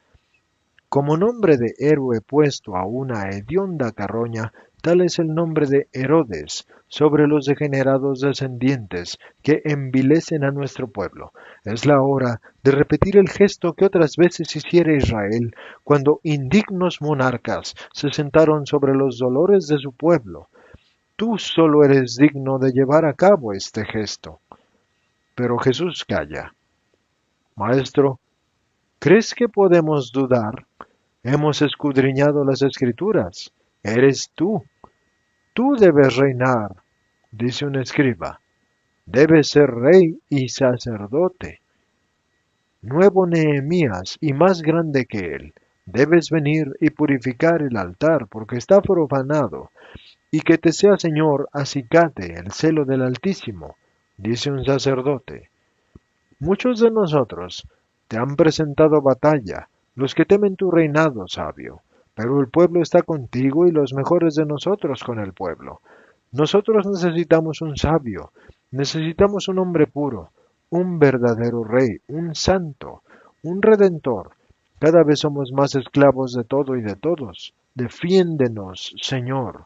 Como nombre de héroe puesto a una hedionda carroña, tal es el nombre de Herodes sobre los degenerados descendientes que envilecen a nuestro pueblo. Es la hora de repetir el gesto que otras veces hiciera Israel cuando indignos monarcas se sentaron sobre los dolores de su pueblo. Tú solo eres digno de llevar a cabo este gesto. Pero Jesús calla. Maestro, ¿crees que podemos dudar? Hemos escudriñado las Escrituras. Eres tú. Tú debes reinar, dice un escriba. Debes ser rey y sacerdote. Nuevo Nehemías y más grande que él. Debes venir y purificar el altar porque está profanado. Y que te sea Señor acicate el celo del Altísimo, dice un sacerdote. Muchos de nosotros te han presentado batalla, los que temen tu reinado, sabio, pero el pueblo está contigo y los mejores de nosotros con el pueblo. Nosotros necesitamos un sabio, necesitamos un hombre puro, un verdadero rey, un santo, un redentor. Cada vez somos más esclavos de todo y de todos. Defiéndenos, Señor.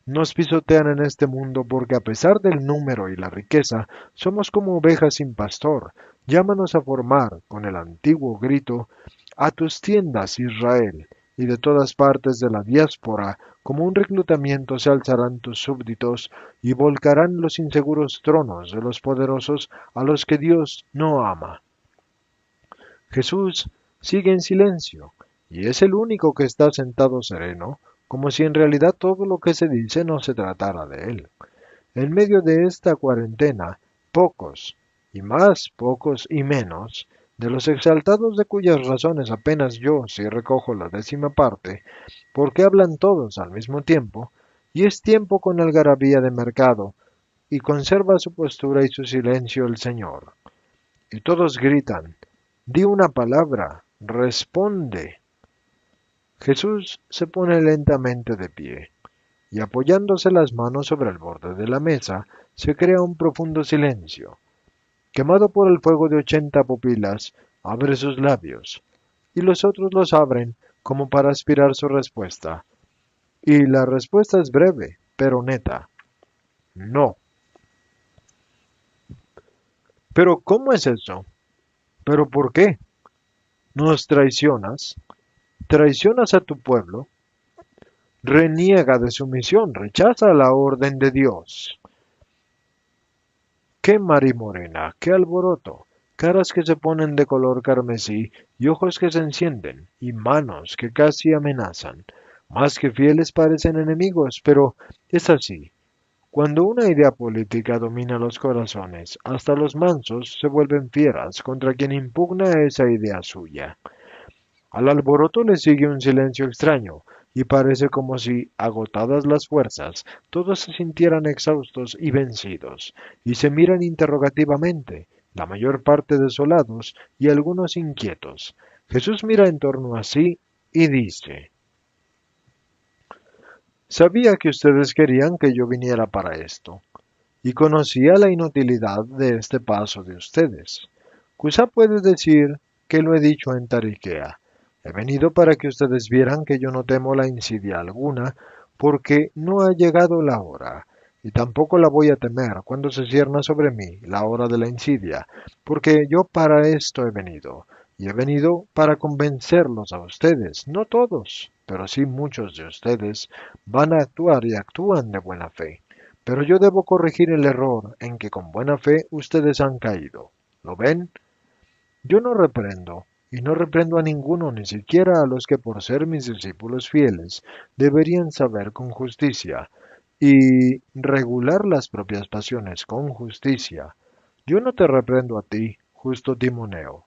Nos pisotean en este mundo porque a pesar del número y la riqueza, somos como ovejas sin pastor. Llámanos a formar, con el antiguo grito, a tus tiendas, Israel, y de todas partes de la diáspora, como un reclutamiento se alzarán tus súbditos y volcarán los inseguros tronos de los poderosos a los que Dios no ama. Jesús sigue en silencio, y es el único que está sentado sereno, como si en realidad todo lo que se dice no se tratara de él. En medio de esta cuarentena, pocos, y más pocos y menos, de los exaltados de cuyas razones apenas yo sí recojo la 10ª parte, porque hablan todos al mismo tiempo, y es tiempo con algarabía de mercado, y conserva su postura y su silencio el Señor. Y todos gritan, di una palabra, responde. Jesús se pone lentamente de pie, y apoyándose las manos sobre el borde de la mesa, se crea un profundo silencio. Quemado por el fuego de 80 pupilas, abre sus labios, y los otros los abren como para aspirar su respuesta. Y la respuesta es breve, pero neta. No. ¿Pero cómo es eso? ¿Pero por qué? ¿Nos traicionas? ¿Traicionas a tu pueblo? Reniega de su misión, rechaza la orden de Dios. ¡Qué marimorena! ¡Qué alboroto! Caras que se ponen de color carmesí y ojos que se encienden y manos que casi amenazan. Más que fieles parecen enemigos, pero es así. Cuando una idea política domina los corazones, hasta los mansos se vuelven fieras contra quien impugna esa idea suya. Al alboroto le sigue un silencio extraño, y parece como si, agotadas las fuerzas, todos se sintieran exhaustos y vencidos, y se miran interrogativamente, la mayor parte desolados y algunos inquietos. Jesús mira en torno a sí y dice: Sabía que ustedes querían que yo viniera para esto, y conocía la inutilidad de este paso de ustedes. Quizá puede decir que lo he dicho en Tariquea. He venido para que ustedes vieran que yo no temo la insidia alguna, porque no ha llegado la hora, y tampoco la voy a temer cuando se cierna sobre mí la hora de la insidia, porque yo para esto he venido, y he venido para convencerlos a ustedes, no todos, pero sí muchos de ustedes van a actuar y actúan de buena fe. Pero yo debo corregir el error en que con buena fe ustedes han caído. ¿Lo ven? Yo no reprendo, y no reprendo a ninguno, ni siquiera a los que por ser mis discípulos fieles deberían saber con justicia y regular las propias pasiones con justicia. Yo no te reprendo a ti, justo Timoneo,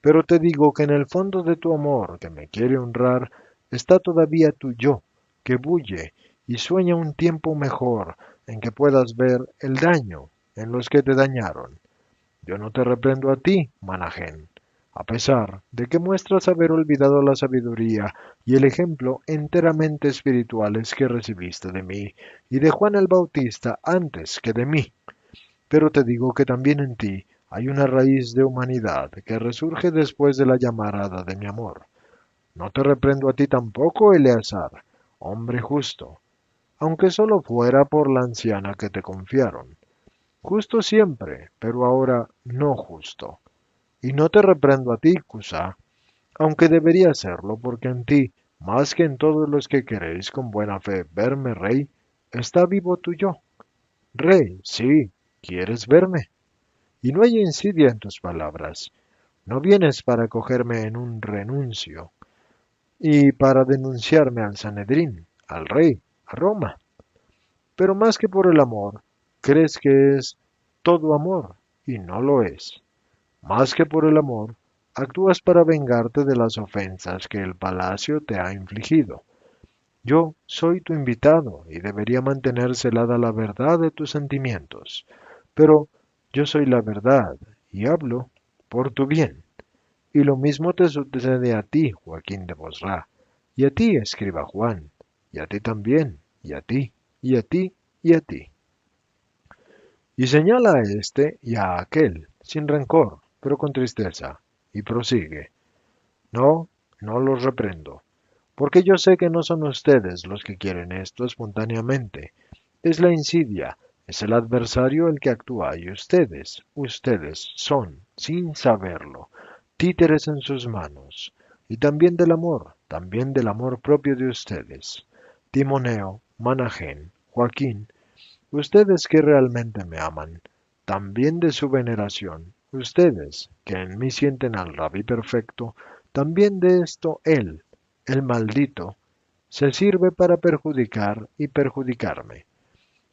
pero te digo que en el fondo de tu amor, que me quiere honrar, está todavía tu yo, que bulle y sueña un tiempo mejor en que puedas ver el daño en los que te dañaron. Yo no te reprendo a ti, Manahén, a pesar de que muestras haber olvidado la sabiduría y el ejemplo enteramente espirituales que recibiste de mí y de Juan el Bautista antes que de mí. Pero te digo que también en ti hay una raíz de humanidad que resurge después de la llamarada de mi amor. No te reprendo a ti tampoco, Eleazar, hombre justo, aunque solo fuera por la anciana que te confiaron. Justo siempre, pero ahora no justo. Y no te reprendo a ti, Cusá, aunque debería hacerlo, porque en ti, más que en todos los que queréis con buena fe verme rey, está vivo tu yo. Rey, sí, quieres verme. Y no hay insidia en tus palabras. No vienes para cogerme en un renuncio y para denunciarme al Sanedrín, al rey, a Roma. Pero más que por el amor, crees que es todo amor, y no lo es. Más que por el amor, actúas para vengarte de las ofensas que el palacio te ha infligido. Yo soy tu invitado y debería mantener celada la verdad de tus sentimientos, pero yo soy la verdad y hablo por tu bien. Y lo mismo te sucede a ti, Joaquín de Bosra, y a ti, escriba Juan, y a ti también, y a ti, y a ti, y a ti. Y señala a este y a aquel, sin rencor, pero con tristeza, y prosigue. No, no los reprendo, porque yo sé que no son ustedes los que quieren esto espontáneamente. Es la insidia, es el adversario el que actúa, y ustedes son, sin saberlo, títeres en sus manos, y también del amor propio de ustedes. Timoneo, Manahén, Joaquín, ustedes que realmente me aman, también de su veneración, ustedes que en mí sienten al Rabí perfecto, también de esto él, el maldito, se sirve para perjudicar y perjudicarme.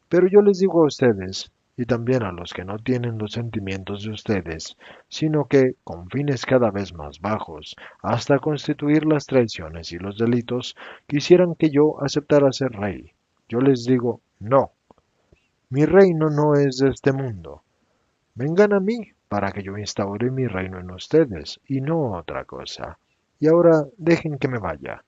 Pero yo les digo a ustedes, y también a los que no tienen los sentimientos de ustedes, sino que, con fines cada vez más bajos, hasta constituir las traiciones y los delitos, quisieran que yo aceptara ser rey. Yo les digo, no. Mi reino no es de este mundo. Vengan a mí para que yo instaure mi reino en ustedes, y no otra cosa. Y ahora dejen que me vaya.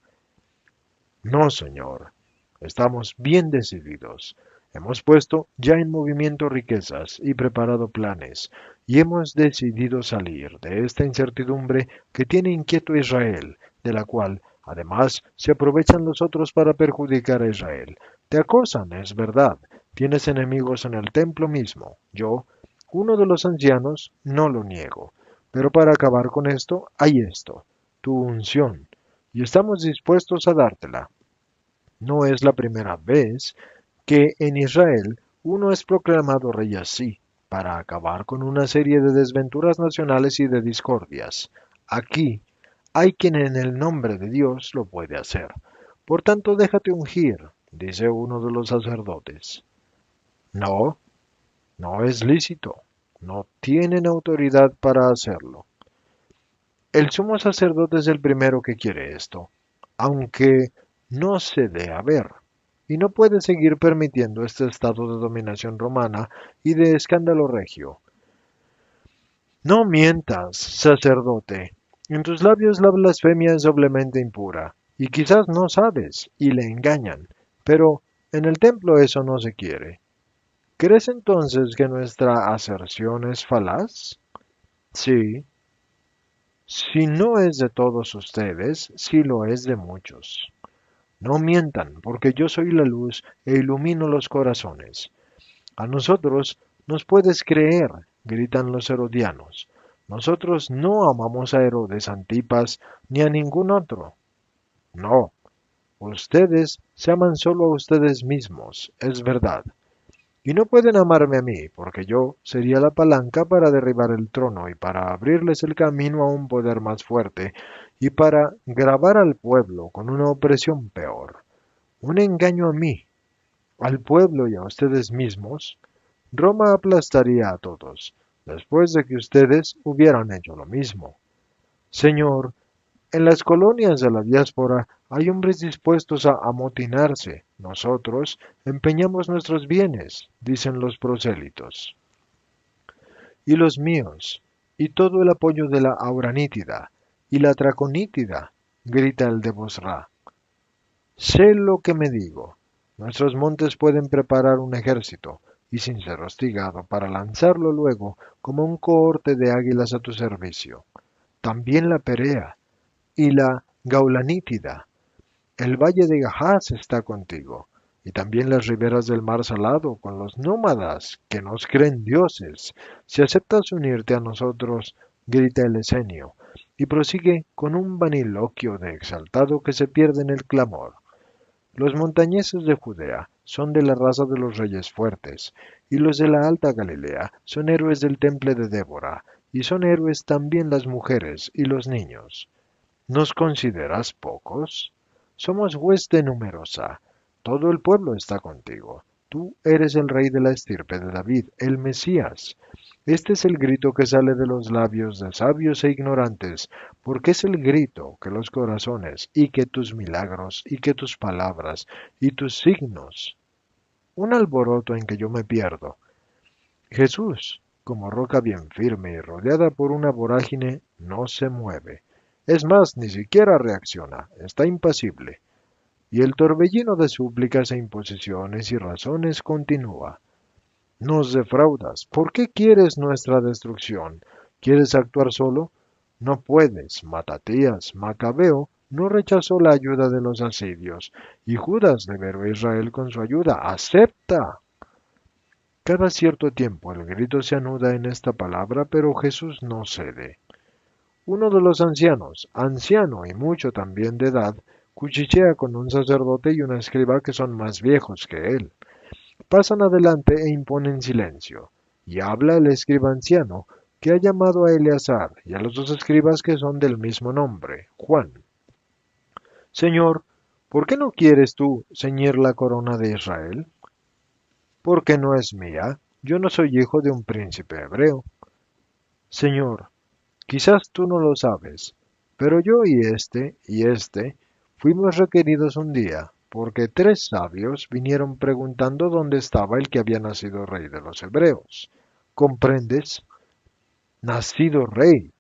No, señor. Estamos bien decididos. Hemos puesto ya en movimiento riquezas y preparado planes, y hemos decidido salir de esta incertidumbre que tiene inquieto a Israel, de la cual, además, se aprovechan los otros para perjudicar a Israel. Te acosan, es verdad. Tienes enemigos en el templo mismo. Yo, uno de los ancianos, no lo niego. Pero para acabar con esto, hay esto, tu unción, y estamos dispuestos a dártela. No es la primera vez que en Israel uno es proclamado rey así, para acabar con una serie de desventuras nacionales y de discordias. Aquí hay quien en el nombre de Dios lo puede hacer. Por tanto, déjate ungir, dice uno de los sacerdotes. No, no es lícito, no tienen autoridad para hacerlo. El sumo sacerdote es el primero que quiere esto, aunque no se dé a ver, y no puede seguir permitiendo este estado de dominación romana y de escándalo regio. No mientas, sacerdote, En tus labios la blasfemia es doblemente impura, y quizás no sabes, y le engañan, pero en el templo eso no se quiere. ¿Crees entonces que nuestra aserción es falaz? Sí. Si no es de todos ustedes, sí lo es de muchos. No mientan, porque yo soy la luz e ilumino los corazones. A nosotros nos puedes creer, gritan los herodianos. Nosotros no amamos a Herodes Antipas ni a ningún otro. No, ustedes se aman solo a ustedes mismos, es verdad. Y no pueden amarme a mí, porque yo sería la palanca para derribar el trono y para abrirles el camino a un poder más fuerte y para grabar al pueblo con una opresión peor. Un engaño a mí, al pueblo y a ustedes mismos. Roma aplastaría a todos, después de que ustedes hubieran hecho lo mismo. Señor, en las colonias de la diáspora hay hombres dispuestos a amotinarse. Nosotros empeñamos nuestros bienes, dicen los prosélitos. Y los míos, y todo el apoyo de la auranítida, y la traconítida, grita el de Bosra. Sé lo que me digo. Nuestros montes pueden preparar un ejército, y sin ser hostigado, para lanzarlo luego como un cohorte de águilas a tu servicio. También la Perea, y la Gaulanítida. El valle de Gahaz está contigo, y también las riberas del mar Salado con los nómadas que nos creen dioses. Si aceptas unirte a nosotros, grita el esenio, y prosigue con un vaniloquio de exaltado que se pierde en el clamor. Los montañeses de Judea son de la raza de los reyes fuertes, y los de la alta Galilea son héroes del temple de Débora, y son héroes también las mujeres y los niños. ¿Nos consideras pocos? Somos hueste numerosa. Todo el pueblo está contigo. Tú eres el rey de la estirpe de David, el Mesías. Este es el grito que sale de los labios de sabios e ignorantes, porque es el grito que los corazones, y que tus milagros, y que tus palabras, y tus signos. Un alboroto en que yo me pierdo. Jesús, como roca bien firme y rodeada por una vorágine, no se mueve. Es más, ni siquiera reacciona, está impasible. Y el torbellino de súplicas e imposiciones y razones continúa. Nos defraudas. ¿Por qué quieres nuestra destrucción? ¿Quieres actuar solo? No puedes. Matatías, Macabeo, no rechazó la ayuda de los asirios, y Judas liberó a Israel con su ayuda. ¡Acepta! Cada cierto tiempo el grito se anuda en esta palabra, pero Jesús no cede. Uno de los ancianos, anciano y mucho también de edad, cuchichea con un sacerdote y un escriba que son más viejos que él. Pasan adelante e imponen silencio, y habla el escriba anciano, que ha llamado a Eleazar y a los dos escribas que son del mismo nombre, Juan. Señor, ¿por qué no quieres tú ceñir la corona de Israel? Porque no es mía, yo no soy hijo de un príncipe hebreo. Señor, quizás tú no lo sabes, pero yo y este fuimos requeridos un día, porque 3 sabios vinieron preguntando dónde estaba el que había nacido rey de los hebreos. ¿Comprendes? Nacido rey.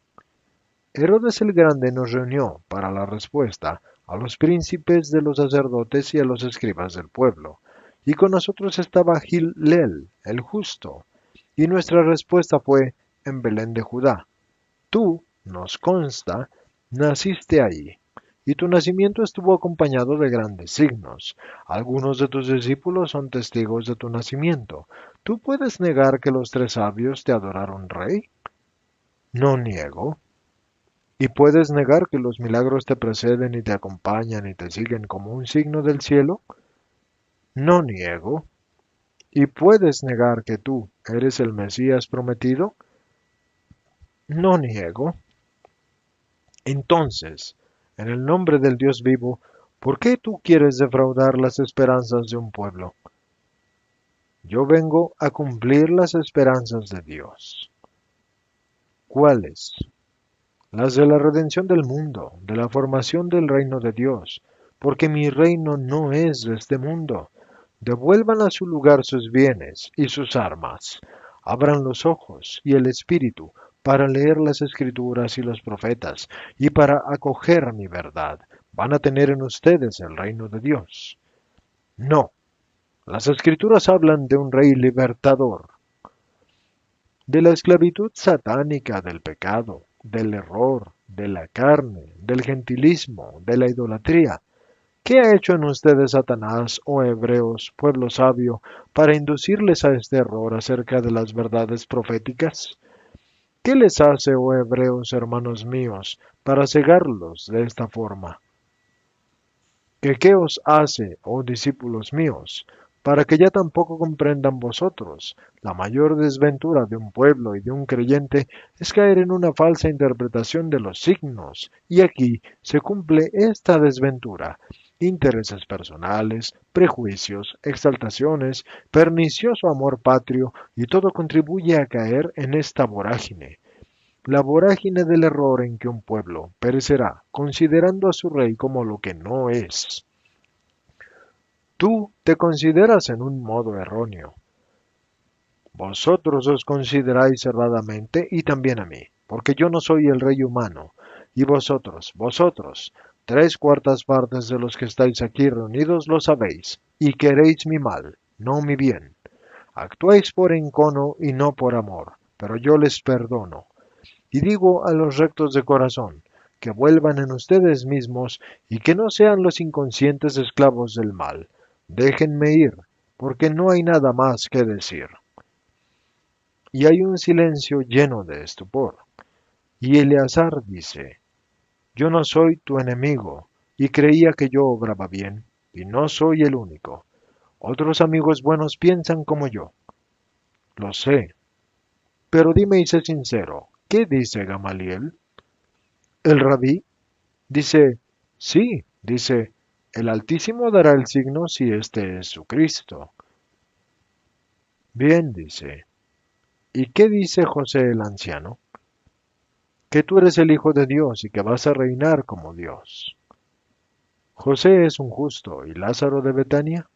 Herodes el Grande nos reunió para la respuesta a los príncipes de los sacerdotes y a los escribas del pueblo, y con nosotros estaba Gilel, el justo, y nuestra respuesta fue en Belén de Judá. Tú, nos consta, naciste ahí, y tu nacimiento estuvo acompañado de grandes signos. Algunos de tus discípulos son testigos de tu nacimiento. ¿Tú puedes negar que los 3 sabios te adoraron rey? No niego. ¿Y puedes negar que los milagros te preceden y te acompañan y te siguen como un signo del cielo? No niego. ¿Y puedes negar que tú eres el Mesías prometido? No niego. Entonces, en el nombre del Dios vivo, ¿por qué tú quieres defraudar las esperanzas de un pueblo? Yo vengo a cumplir las esperanzas de Dios. ¿Cuáles? Las de la redención del mundo, de la formación del reino de Dios, porque mi reino no es de este mundo. Devuelvan a su lugar sus bienes y sus armas. Abran los ojos y el espíritu para leer las Escrituras y los profetas, y para acoger mi verdad, van a tener en ustedes el reino de Dios. No, las Escrituras hablan de un rey libertador, de la esclavitud satánica del pecado, del error, de la carne, del gentilismo, de la idolatría. ¿Qué ha hecho en ustedes Satanás, oh hebreos, pueblo sabio, para inducirles a este error acerca de las verdades proféticas? ¿Qué les hace, oh hebreos, hermanos míos, para cegarlos de esta forma? ¿Qué os hace, oh discípulos míos, para que ya tampoco comprendan vosotros? La mayor desventura de un pueblo y de un creyente es caer en una falsa interpretación de los signos, y aquí se cumple esta desventura. Intereses personales, prejuicios, exaltaciones, pernicioso amor patrio, y todo contribuye a caer en esta vorágine. La vorágine del error en que un pueblo perecerá, considerando a su rey como lo que no es. Tú te consideras en un modo erróneo. Vosotros os consideráis erradamente y también a mí, porque yo no soy el rey humano, y vosotros, 3/4 partes de los que estáis aquí reunidos lo sabéis, y queréis mi mal, no mi bien. Actuáis por encono y no por amor, pero yo les perdono. Y digo a los rectos de corazón, que vuelvan en ustedes mismos y que no sean los inconscientes esclavos del mal. Déjenme ir, porque no hay nada más que decir. Y hay un silencio lleno de estupor. Y Eleazar dice, yo no soy tu enemigo, y creía que yo obraba bien, y no soy el único. Otros amigos buenos piensan como yo. Lo sé. Pero dime y sé sincero, ¿qué dice Gamaliel? El rabí dice, sí, dice, el Altísimo dará el signo si este es su Cristo. Bien, dice. ¿Y qué dice José el anciano? Que tú eres el Hijo de Dios y que vas a reinar como Dios. José es un justo, ¿y Lázaro de Betania?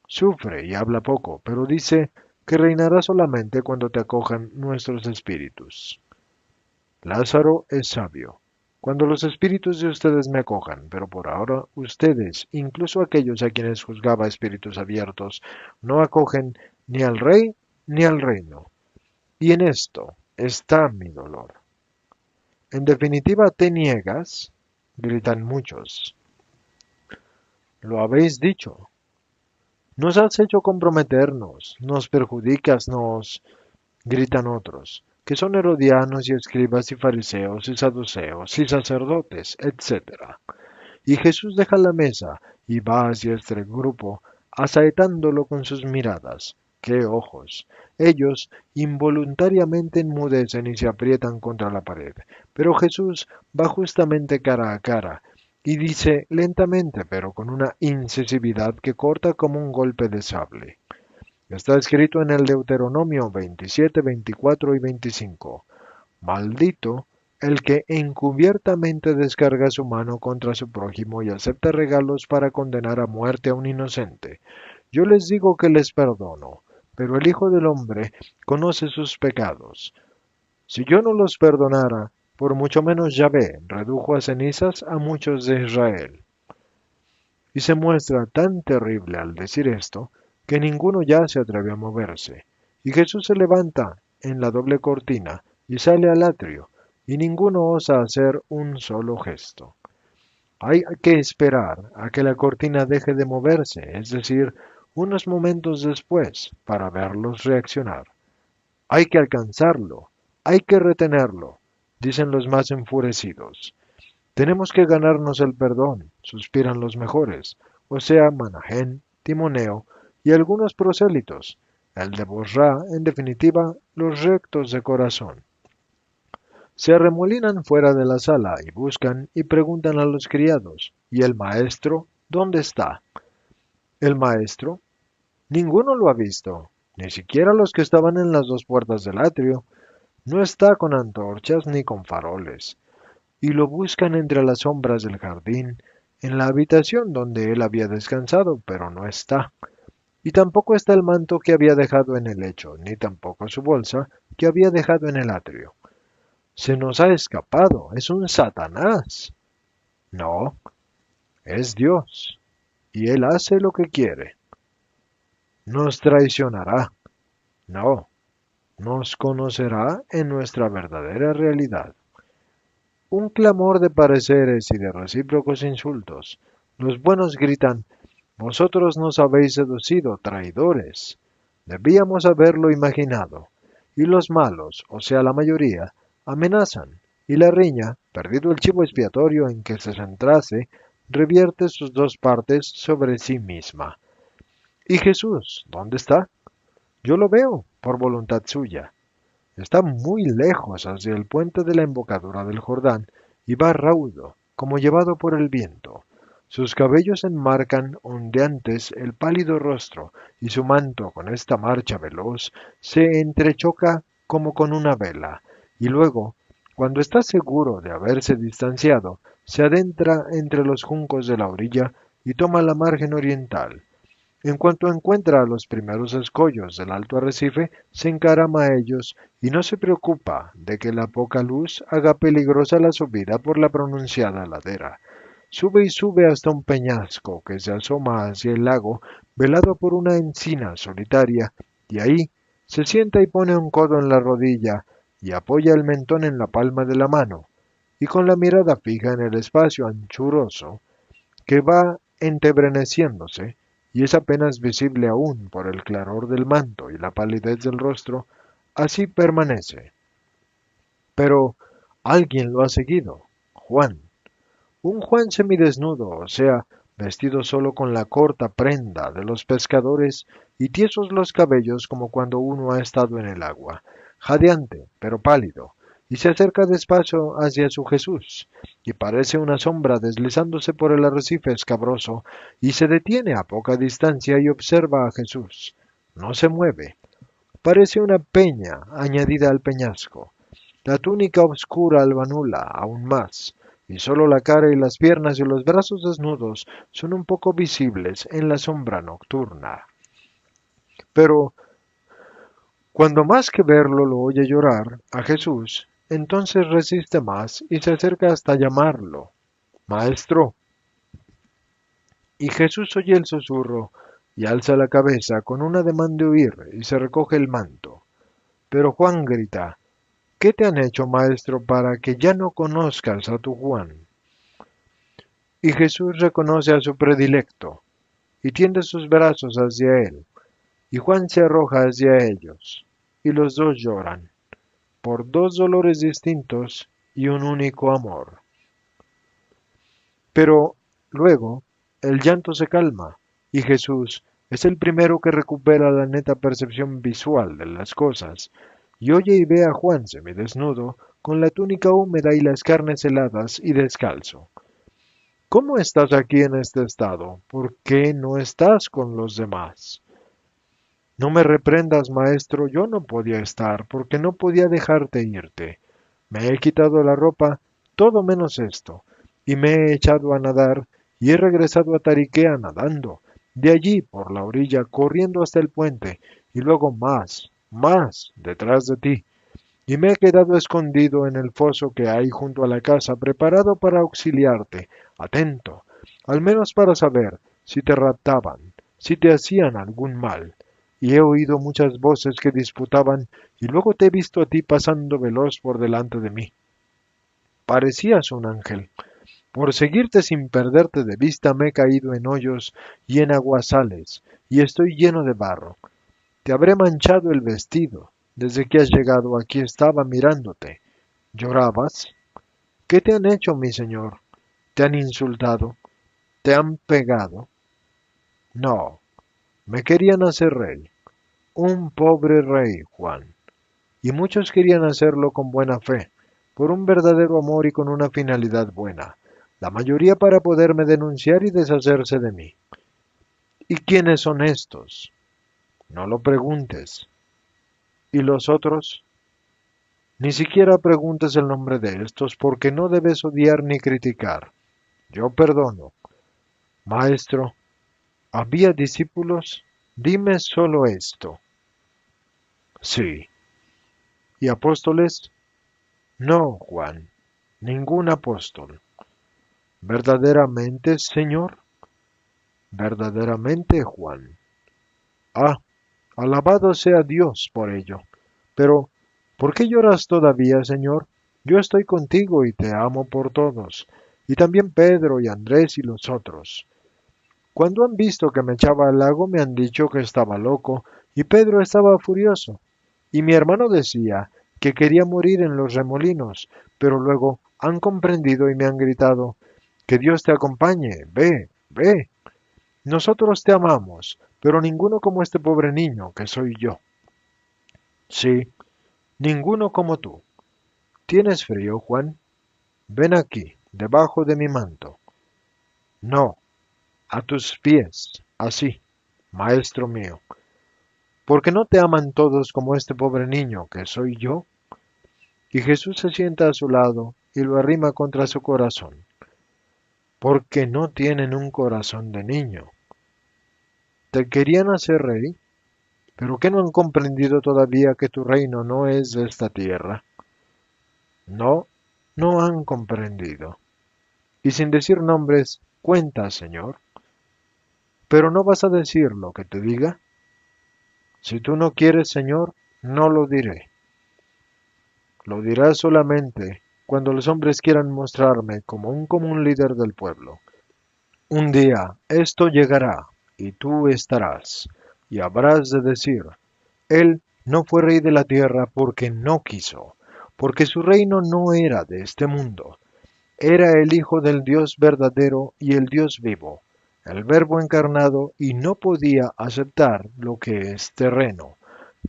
Sufre y habla poco, pero dice que reinará solamente cuando te acojan nuestros espíritus. Lázaro es sabio, cuando los espíritus de ustedes me acojan, pero por ahora ustedes, incluso aquellos a quienes juzgaba espíritus abiertos, no acogen ni al rey ni al reino. Y en esto está mi dolor. En definitiva, te niegas, gritan muchos. Lo habéis dicho. Nos has hecho comprometernos, nos perjudicas, gritan otros, que son herodianos y escribas y fariseos y saduceos y sacerdotes, etc. Y Jesús deja la mesa y va hacia este grupo, asaetándolo con sus miradas. ¡Qué ojos! Ellos involuntariamente enmudecen y se aprietan contra la pared, pero Jesús va justamente cara a cara, y dice lentamente, pero con una incisividad que corta como un golpe de sable. Está escrito en el Deuteronomio 27, 24 y 25. Maldito el que encubiertamente descarga su mano contra su prójimo y acepta regalos para condenar a muerte a un inocente. Yo les digo que les perdono, pero el Hijo del Hombre conoce sus pecados. Si yo no los perdonara, por mucho menos Yahvé redujo a cenizas a muchos de Israel. Y se muestra tan terrible al decir esto, que ninguno ya se atreve a moverse. Y Jesús se levanta en la doble cortina y sale al atrio, y ninguno osa hacer un solo gesto. Hay que esperar a que la cortina deje de moverse, es decir, unos momentos después, para verlos reaccionar. Hay que alcanzarlo, hay que retenerlo, dicen los más enfurecidos. Tenemos que ganarnos el perdón, suspiran los mejores, o sea, Manahén, Timoneo y algunos prosélitos, el de Bosra, en definitiva, los rectos de corazón. Se arremolinan fuera de la sala y buscan y preguntan a los criados, ¿y el maestro dónde está? ¿El maestro? Ninguno lo ha visto, ni siquiera los que estaban en las dos puertas del atrio. No está con antorchas ni con faroles. Y lo buscan entre las sombras del jardín, en la habitación donde él había descansado, pero no está. Y tampoco está el manto que había dejado en el lecho, ni tampoco su bolsa que había dejado en el atrio. Se nos ha escapado, es un Satanás. No, es Dios, y Él hace lo que quiere. Nos traicionará. No, nos conocerá en nuestra verdadera realidad. Un clamor de pareceres y de recíprocos insultos. Los buenos gritan, vosotros nos habéis seducido, traidores. Debíamos haberlo imaginado. Y los malos, o sea la mayoría, amenazan, y la riña, perdido el chivo expiatorio en que se centrase, revierte sus dos partes sobre sí misma. ¿Y Jesús, dónde está? Yo lo veo, por voluntad suya. Está muy lejos hacia el puente de la embocadura del Jordán, y va raudo, como llevado por el viento. Sus cabellos enmarcan ondeantes el pálido rostro, y su manto, con esta marcha veloz, se entrechoca como con una vela, y luego, cuando está seguro de haberse distanciado, se adentra entre los juncos de la orilla y toma la margen oriental. En cuanto encuentra a los primeros escollos del alto arrecife, se encarama a ellos y no se preocupa de que la poca luz haga peligrosa la subida por la pronunciada ladera. Sube y sube hasta un peñasco que se asoma hacia el lago, velado por una encina solitaria, y ahí se sienta y pone un codo en la rodilla y apoya el mentón en la palma de la mano, y con la mirada fija en el espacio anchuroso que va entebreneciéndose, y es apenas visible aún por el claror del manto y la palidez del rostro, así permanece. Pero alguien lo ha seguido, Juan. Un Juan semidesnudo, o sea, vestido solo con la corta prenda de los pescadores y tiesos los cabellos como cuando uno ha estado en el agua, jadeante, pero pálido, y se acerca despacio hacia su Jesús, y parece una sombra deslizándose por el arrecife escabroso, y se detiene a poca distancia y observa a Jesús. No se mueve. Parece una peña añadida al peñasco. La túnica oscura albanula aún más, y solo la cara y las piernas y los brazos desnudos son un poco visibles en la sombra nocturna. Pero cuando más que verlo lo oye llorar a Jesús, entonces resiste más y se acerca hasta llamarlo, Maestro. Y Jesús oye el susurro y alza la cabeza con un ademán de huir y se recoge el manto. Pero Juan grita, ¿qué te han hecho, Maestro, para que ya no conozcas a tu Juan? Y Jesús reconoce a su predilecto y tiende sus brazos hacia él, y Juan se arroja hacia ellos, y los dos lloran, por dos dolores distintos y un único amor. Pero luego el llanto se calma, y Jesús es el primero que recupera la neta percepción visual de las cosas, y oye y ve a Juan semidesnudo, con la túnica húmeda y las carnes heladas y descalzo. ¿Cómo estás aquí en este estado? ¿Por qué no estás con los demás? No me reprendas, maestro, yo no podía estar, porque no podía dejarte irte. Me he quitado la ropa, todo menos esto, y me he echado a nadar, y he regresado a Tariquea nadando, de allí por la orilla, corriendo hasta el puente, y luego más, detrás de ti. Y me he quedado escondido en el foso que hay junto a la casa, preparado para auxiliarte, atento, al menos para saber si te raptaban, si te hacían algún mal. Y he oído muchas voces que disputaban, y luego te he visto a ti pasando veloz por delante de mí. Parecías un ángel. Por seguirte sin perderte de vista me he caído en hoyos y en aguasales, y estoy lleno de barro. Te habré manchado el vestido. Desde que has llegado aquí estaba mirándote. ¿Llorabas? ¿Qué te han hecho, mi señor? ¿Te han insultado? ¿Te han pegado? No, me querían hacer rey. Un pobre rey, Juan. Y muchos querían hacerlo con buena fe, por un verdadero amor y con una finalidad buena. La mayoría para poderme denunciar y deshacerse de mí. ¿Y quiénes son estos? No lo preguntes. ¿Y los otros? Ni siquiera preguntes el nombre de estos, porque no debes odiar ni criticar. Yo perdono. Maestro, ¿había discípulos? Dime solo esto. Sí. ¿Y apóstoles? No, Juan, ningún apóstol. ¿Verdaderamente, Señor? Verdaderamente, Juan. Ah, alabado sea Dios por ello. Pero, ¿por qué lloras todavía, Señor? Yo estoy contigo y te amo por todos, y también Pedro y Andrés y los otros. Cuando han visto que me echaba al lago, me han dicho que estaba loco, y Pedro estaba furioso. Y mi hermano decía que quería morir en los remolinos, pero luego han comprendido y me han gritado, que Dios te acompañe, ve, ve. Nosotros te amamos, pero ninguno como este pobre niño que soy yo. Sí, ninguno como tú. ¿Tienes frío, Juan? Ven aquí, debajo de mi manto. No, a tus pies, así, maestro mío. ¿Por qué no te aman todos como este pobre niño que soy yo? Y Jesús se sienta a su lado y lo arrima contra su corazón. Porque no tienen un corazón de niño. Te querían hacer rey, pero ¿qué no han comprendido todavía que tu reino no es de esta tierra? No, no han comprendido. Y sin decir nombres, cuenta, Señor. Pero no vas a decir lo que te diga. Si tú no quieres, Señor, no lo diré. Lo dirás solamente cuando los hombres quieran mostrarme como un común líder del pueblo. Un día esto llegará, y tú estarás, y habrás de decir, Él no fue rey de la tierra porque no quiso, porque su reino no era de este mundo. Era el Hijo del Dios verdadero y el Dios vivo, el Verbo encarnado, y no podía aceptar lo que es terreno.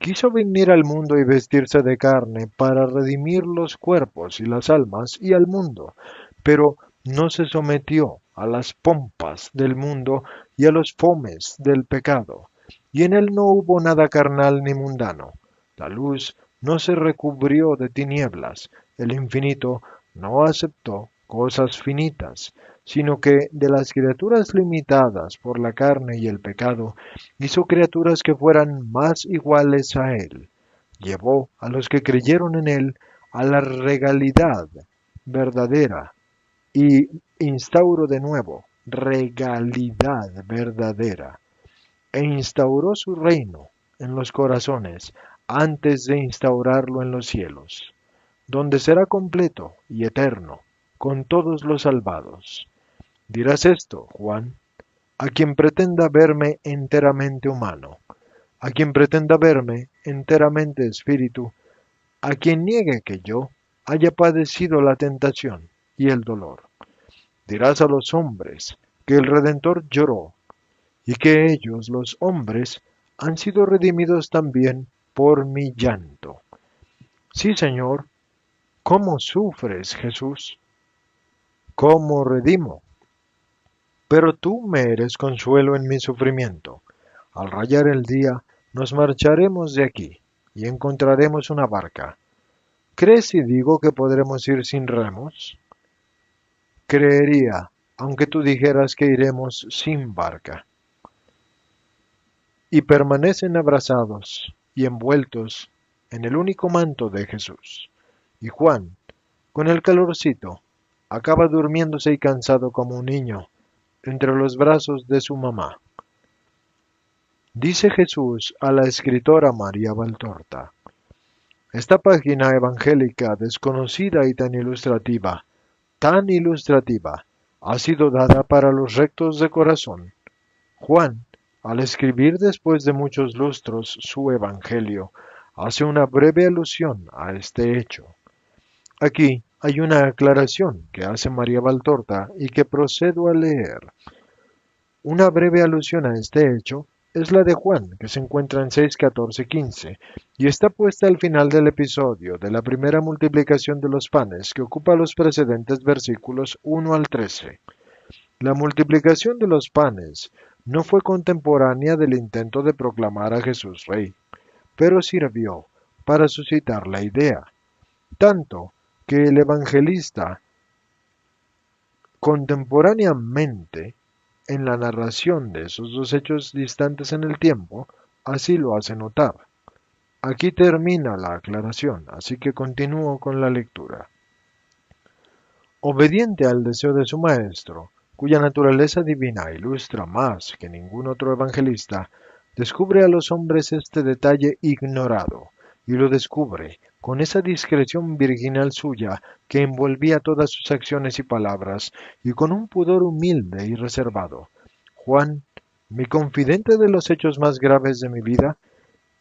Quiso venir al mundo y vestirse de carne para redimir los cuerpos y las almas y al mundo, pero no se sometió a las pompas del mundo y a los fomes del pecado, y en él no hubo nada carnal ni mundano. La luz no se recubrió de tinieblas, el infinito no aceptó cosas finitas, sino que de las criaturas limitadas por la carne y el pecado, hizo criaturas que fueran más iguales a él. Llevó a los que creyeron en él a la regalidad verdadera y instauró de nuevo regalidad verdadera e instauró su reino en los corazones antes de instaurarlo en los cielos, donde será completo y eterno con todos los salvados. Dirás esto, Juan, a quien pretenda verme enteramente humano, a quien pretenda verme enteramente espíritu, a quien niegue que yo haya padecido la tentación y el dolor. Dirás a los hombres que el Redentor lloró y que ellos, los hombres, han sido redimidos también por mi llanto. Sí, Señor, ¿cómo sufres, Jesús? ¿Cómo redimo? Pero tú me eres consuelo en mi sufrimiento. Al rayar el día, nos marcharemos de aquí y encontraremos una barca. ¿Crees si digo que podremos ir sin remos? Creería, aunque tú dijeras que iremos sin barca. Y permanecen abrazados y envueltos en el único manto de Jesús. Y Juan, con el calorcito, acaba durmiéndose y cansado como un niño, entre los brazos de su mamá. Dice Jesús a la escritora María Valtorta: esta página evangélica desconocida y tan ilustrativa, ha sido dada para los rectos de corazón. Juan, al escribir después de muchos lustros su evangelio, hace una breve alusión a este hecho. Aquí hay una aclaración que hace María Valtorta y que procedo a leer. Una breve alusión a este hecho es la de Juan, que se encuentra en 6:14-15, y está puesta al final del episodio de la primera multiplicación de los panes, que ocupa los precedentes versículos 1 al 13. La multiplicación de los panes no fue contemporánea del intento de proclamar a Jesús rey, pero sirvió para suscitar la idea, tanto que el evangelista contemporáneamente en la narración de esos dos hechos distantes en el tiempo, así lo hace notar. Aquí termina la aclaración, así que continúo con la lectura. Obediente al deseo de su maestro, cuya naturaleza divina ilustra más que ningún otro evangelista, descubre a los hombres este detalle ignorado, y lo descubre con esa discreción virginal suya que envolvía todas sus acciones y palabras, y con un pudor humilde y reservado. Juan, mi confidente de los hechos más graves de mi vida,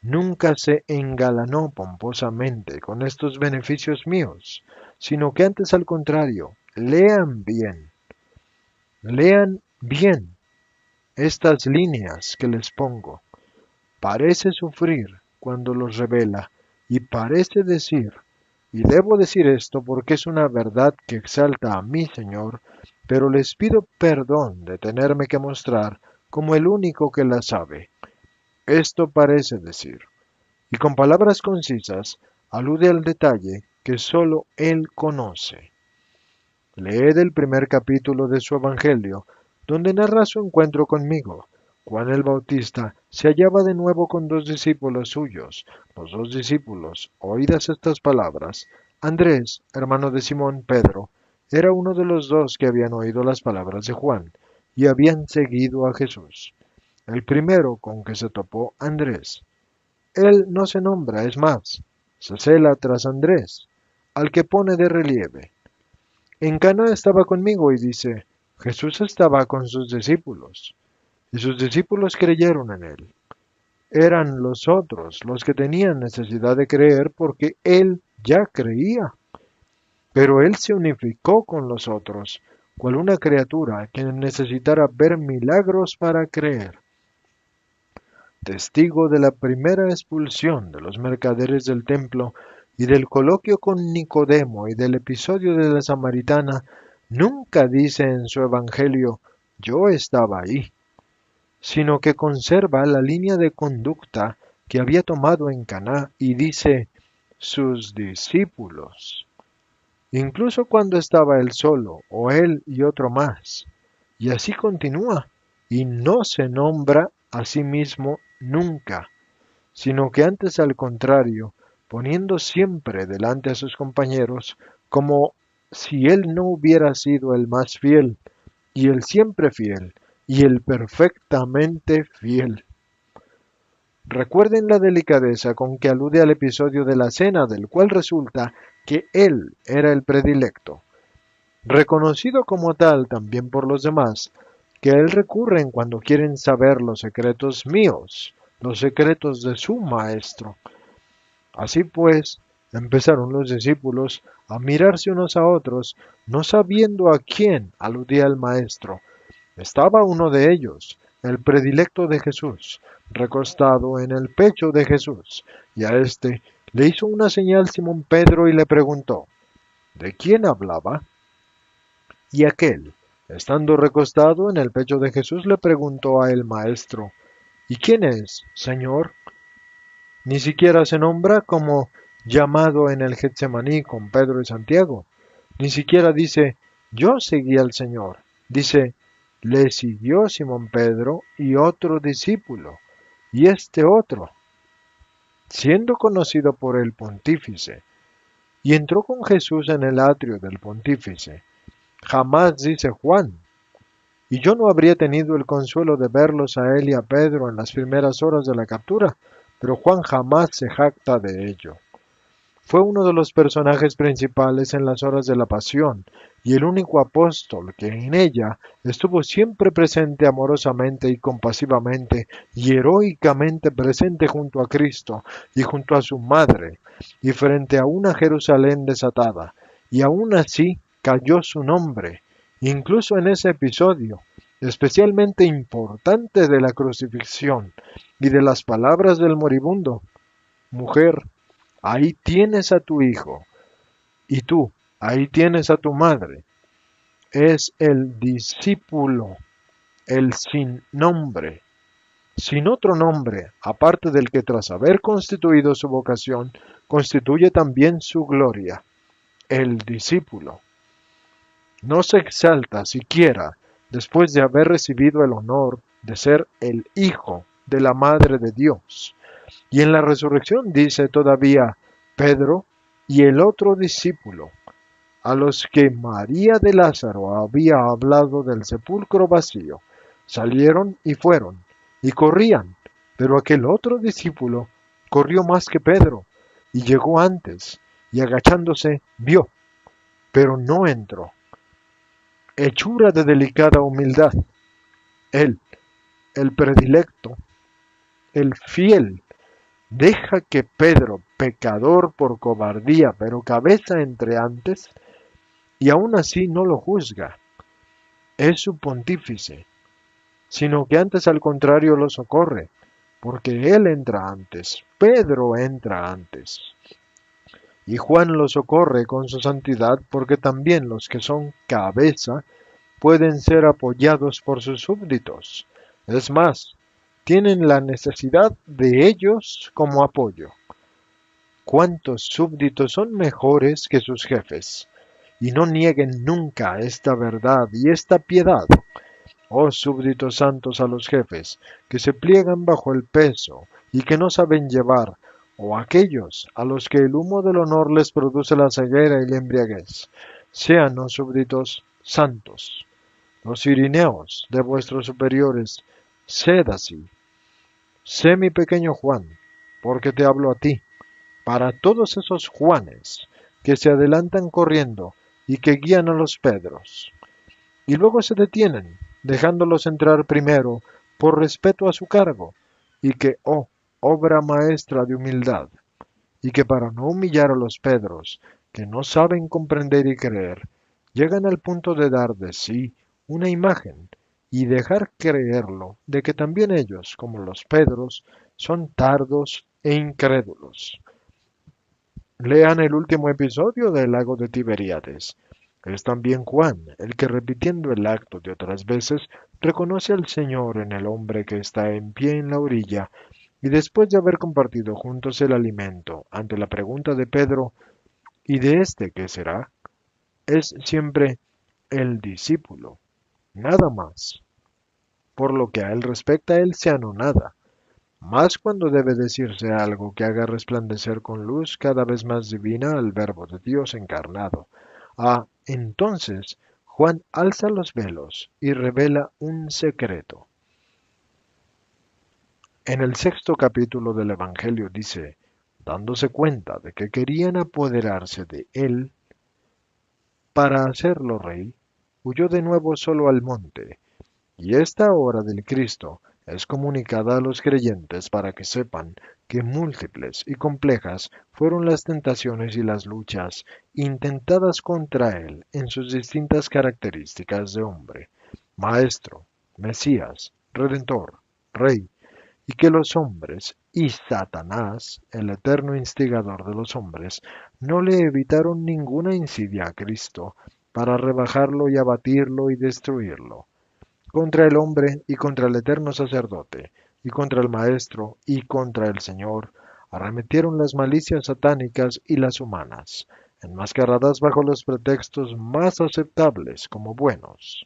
nunca se engalanó pomposamente con estos beneficios míos, sino que antes al contrario, lean bien estas líneas que les pongo. Parece sufrir cuando los revela y parece decir, y debo decir esto porque es una verdad que exalta a mi Señor, pero les pido perdón de tenerme que mostrar como el único que la sabe. Esto parece decir, y con palabras concisas alude al detalle que sólo él conoce. Leed el primer capítulo de su Evangelio, donde narra su encuentro conmigo. Juan el Bautista se hallaba de nuevo con 2 discípulos suyos. Los 2 discípulos, oídas estas palabras, Andrés, hermano de Simón Pedro, era uno de los 2 que habían oído las palabras de Juan y habían seguido a Jesús. El primero con que se topó Andrés. Él no se nombra, es más, se cela tras Andrés, al que pone de relieve. En Caná estaba conmigo y dice, Jesús estaba con sus discípulos, y sus discípulos creyeron en él. Eran los otros los que tenían necesidad de creer porque él ya creía. Pero él se unificó con los otros, cual una criatura que necesitara ver milagros para creer. Testigo de la primera expulsión de los mercaderes del templo y del coloquio con Nicodemo y del episodio de la samaritana, nunca dice en su evangelio, yo estaba ahí, sino que conserva la línea de conducta que había tomado en Caná y dice, sus discípulos. Incluso cuando estaba él solo, o él y otro más. Y así continúa, y no se nombra a sí mismo nunca, sino que antes al contrario, poniendo siempre delante a sus compañeros, como si él no hubiera sido el más fiel, y el siempre fiel, y el perfectamente fiel. Recuerden la delicadeza con que alude al episodio de la cena, del cual resulta que él era el predilecto, reconocido como tal también por los demás, que a él recurren cuando quieren saber los secretos míos, los secretos de su maestro. Así pues, empezaron los discípulos a mirarse unos a otros, no sabiendo a quién aludía el maestro. Estaba uno de ellos, el predilecto de Jesús, recostado en el pecho de Jesús, y a éste le hizo una señal Simón Pedro y le preguntó, ¿de quién hablaba? Y aquel, estando recostado en el pecho de Jesús, le preguntó a el maestro, ¿y quién es, Señor? Ni siquiera se nombra como llamado en el Getsemaní con Pedro y Santiago. Ni siquiera dice, yo seguí al Señor. Dice, le siguió Simón Pedro y otro discípulo, y este otro, siendo conocido por el pontífice, y entró con Jesús en el atrio del pontífice. Jamás dice Juan, y yo no habría tenido el consuelo de verlos a él y a Pedro en las primeras horas de la captura, pero Juan jamás se jacta de ello. Fue uno de los personajes principales en las horas de la pasión, y el único apóstol que en ella estuvo siempre presente amorosamente y compasivamente y heroicamente presente junto a Cristo y junto a su madre, y frente a una Jerusalén desatada, y aún así cayó su nombre, incluso en ese episodio, especialmente importante de la crucifixión y de las palabras del moribundo. Mujer, ahí tienes a tu hijo, y tú, ahí tienes a tu madre. Es el discípulo, el sin nombre, sin otro nombre, aparte del que tras haber constituido su vocación, constituye también su gloria, el discípulo. No se exalta siquiera después de haber recibido el honor de ser el hijo de la Madre de Dios. Y en la resurrección dice todavía Pedro y el otro discípulo, a los que María de Lázaro había hablado del sepulcro vacío, salieron y fueron, y corrían, pero aquel otro discípulo corrió más que Pedro, y llegó antes, y agachándose vio, pero no entró. Hechura de delicada humildad. Él, el predilecto, el fiel, deja que Pedro, pecador por cobardía, pero cabeza entre antes, y aún así no lo juzga. Es su pontífice, sino que antes al contrario lo socorre, porque él entra antes, Pedro entra antes. Y Juan lo socorre con su santidad, porque también los que son cabeza pueden ser apoyados por sus súbditos. Es más, tienen la necesidad de ellos como apoyo. ¿Cuántos súbditos son mejores que sus jefes? Y no nieguen nunca esta verdad y esta piedad. Oh súbditos santos a los jefes, que se pliegan bajo el peso y que no saben llevar, o aquellos a los que el humo del honor les produce la ceguera y la embriaguez. Sean, oh súbditos, santos. Los irineos de vuestros superiores, sed así. Sé mi pequeño Juan, porque te hablo a ti, para todos esos Juanes que se adelantan corriendo y que guían a los Pedros, y luego se detienen, dejándolos entrar primero por respeto a su cargo, y que, oh, obra maestra de humildad, y que para no humillar a los Pedros, que no saben comprender y creer, llegan al punto de dar de sí una imagen, y dejar creerlo de que también ellos, como los Pedros, son tardos e incrédulos. Lean el último episodio del lago de Tiberíades. Es también Juan el que, repitiendo el acto de otras veces, reconoce al Señor en el hombre que está en pie en la orilla, y después de haber compartido juntos el alimento, ante la pregunta de Pedro, ¿y de este qué será?, es siempre el discípulo, nada más. Por lo que a él respecta, él se anonada, más cuando debe decirse algo que haga resplandecer con luz cada vez más divina al Verbo de Dios encarnado. Entonces Juan alza los velos y revela un secreto. En el 6º capítulo del Evangelio dice, dándose cuenta de que querían apoderarse de él para hacerlo rey, huyó de nuevo solo al monte, y esta hora del Cristo es comunicada a los creyentes para que sepan que múltiples y complejas fueron las tentaciones y las luchas intentadas contra él en sus distintas características de hombre, maestro, Mesías, Redentor, Rey, y que los hombres y Satanás, el eterno instigador de los hombres, no le evitaron ninguna insidia a Cristo para rebajarlo y abatirlo y destruirlo. Contra el hombre y contra el eterno sacerdote, y contra el Maestro y contra el Señor, arremetieron las malicias satánicas y las humanas, enmascaradas bajo los pretextos más aceptables como buenos.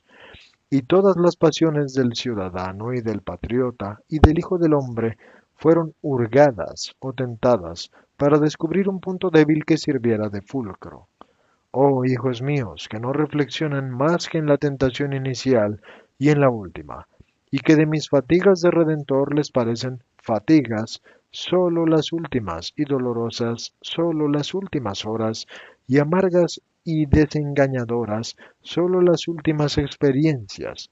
Y todas las pasiones del ciudadano y del patriota y del Hijo del Hombre fueron hurgadas o tentadas para descubrir un punto débil que sirviera de fulcro. Oh, hijos míos, que no reflexionan más que en la tentación inicial y en la última, y que de mis fatigas de Redentor les parecen fatigas sólo las últimas y dolorosas sólo las últimas horas, y amargas y desengañadoras sólo las últimas experiencias.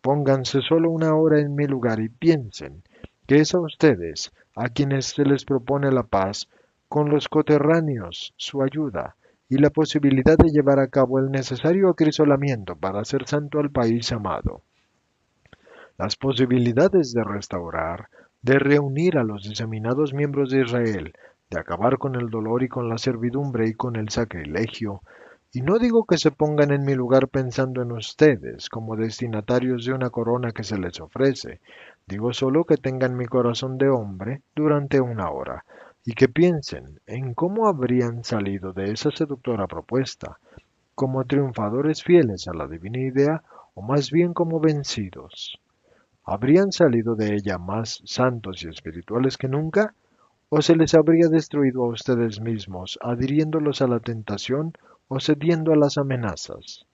Pónganse solo una hora en mi lugar y piensen que es a ustedes a quienes se les propone la paz, con los coterráneos su ayuda, y la posibilidad de llevar a cabo el necesario acrisolamiento para hacer santo al país amado. Las posibilidades de restaurar, de reunir a los diseminados miembros de Israel, de acabar con el dolor y con la servidumbre y con el sacrilegio, y no digo que se pongan en mi lugar pensando en ustedes como destinatarios de una corona que se les ofrece, digo solo que tengan mi corazón de hombre durante una hora, y que piensen en cómo habrían salido de esa seductora propuesta, como triunfadores fieles a la divina idea o más bien como vencidos. ¿Habrían salido de ella más santos y espirituales que nunca? ¿O se les habría destruido a ustedes mismos, adhiriéndolos a la tentación o cediendo a las amenazas?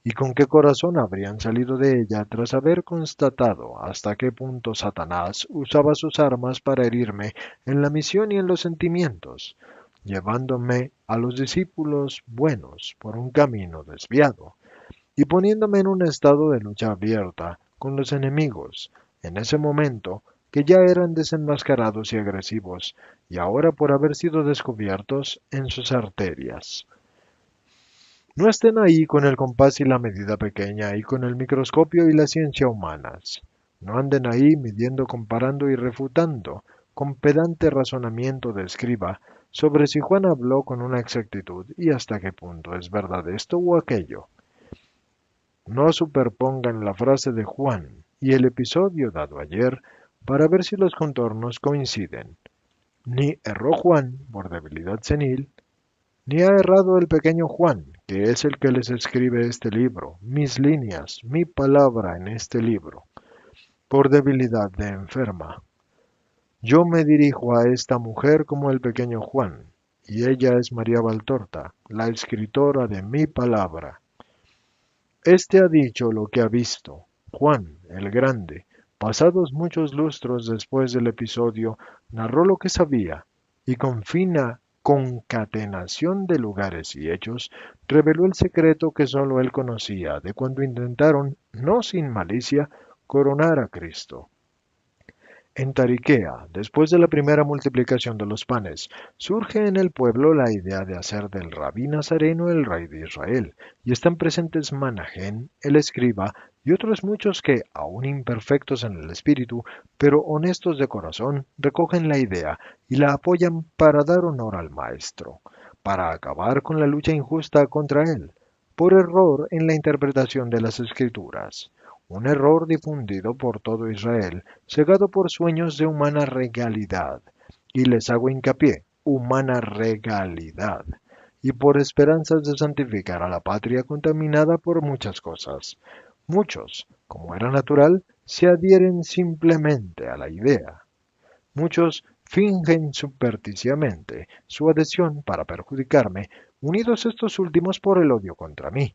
¿Y con qué corazón habrían salido de ella tras haber constatado hasta qué punto Satanás usaba sus armas para herirme en la misión y en los sentimientos, llevándome a los discípulos buenos por un camino desviado y poniéndome en un estado de lucha abierta con los enemigos, en ese momento que ya eran desenmascarados y agresivos, y ahora por haber sido descubiertos en sus arterias? No estén ahí con el compás y la medida pequeña y con el microscopio y la ciencia humanas. No anden ahí midiendo, comparando y refutando con pedante razonamiento de escriba sobre si Juan habló con una exactitud y hasta qué punto es verdad esto o aquello. No superpongan la frase de Juan y el episodio dado ayer para ver si los contornos coinciden. Ni erró Juan por debilidad senil, ni ha errado el pequeño Juan, que es el que les escribe este libro, mis líneas, mi palabra en este libro, por debilidad de enferma. Yo me dirijo a esta mujer como el pequeño Juan, y ella es María Valtorta, la escritora de mi palabra. Este ha dicho lo que ha visto. Juan, el grande, pasados muchos lustros después del episodio, narró lo que sabía, y con fina concatenación de lugares y hechos, reveló el secreto que sólo él conocía de cuando intentaron, no sin malicia, coronar a Cristo. En Tariquea, después de la primera multiplicación de los panes, surge en el pueblo la idea de hacer del rabí nazareno el rey de Israel, y están presentes Manahén, el escriba, y otros muchos que, aún imperfectos en el espíritu, pero honestos de corazón, recogen la idea y la apoyan para dar honor al maestro, para acabar con la lucha injusta contra él, por error en la interpretación de las escrituras. Un error difundido por todo Israel, cegado por sueños de humana regalidad, y les hago hincapié, humana regalidad, y por esperanzas de santificar a la patria contaminada por muchas cosas. Muchos, como era natural, se adhieren simplemente a la idea. Muchos fingen supersticiosamente su adhesión para perjudicarme, unidos estos últimos por el odio contra mí,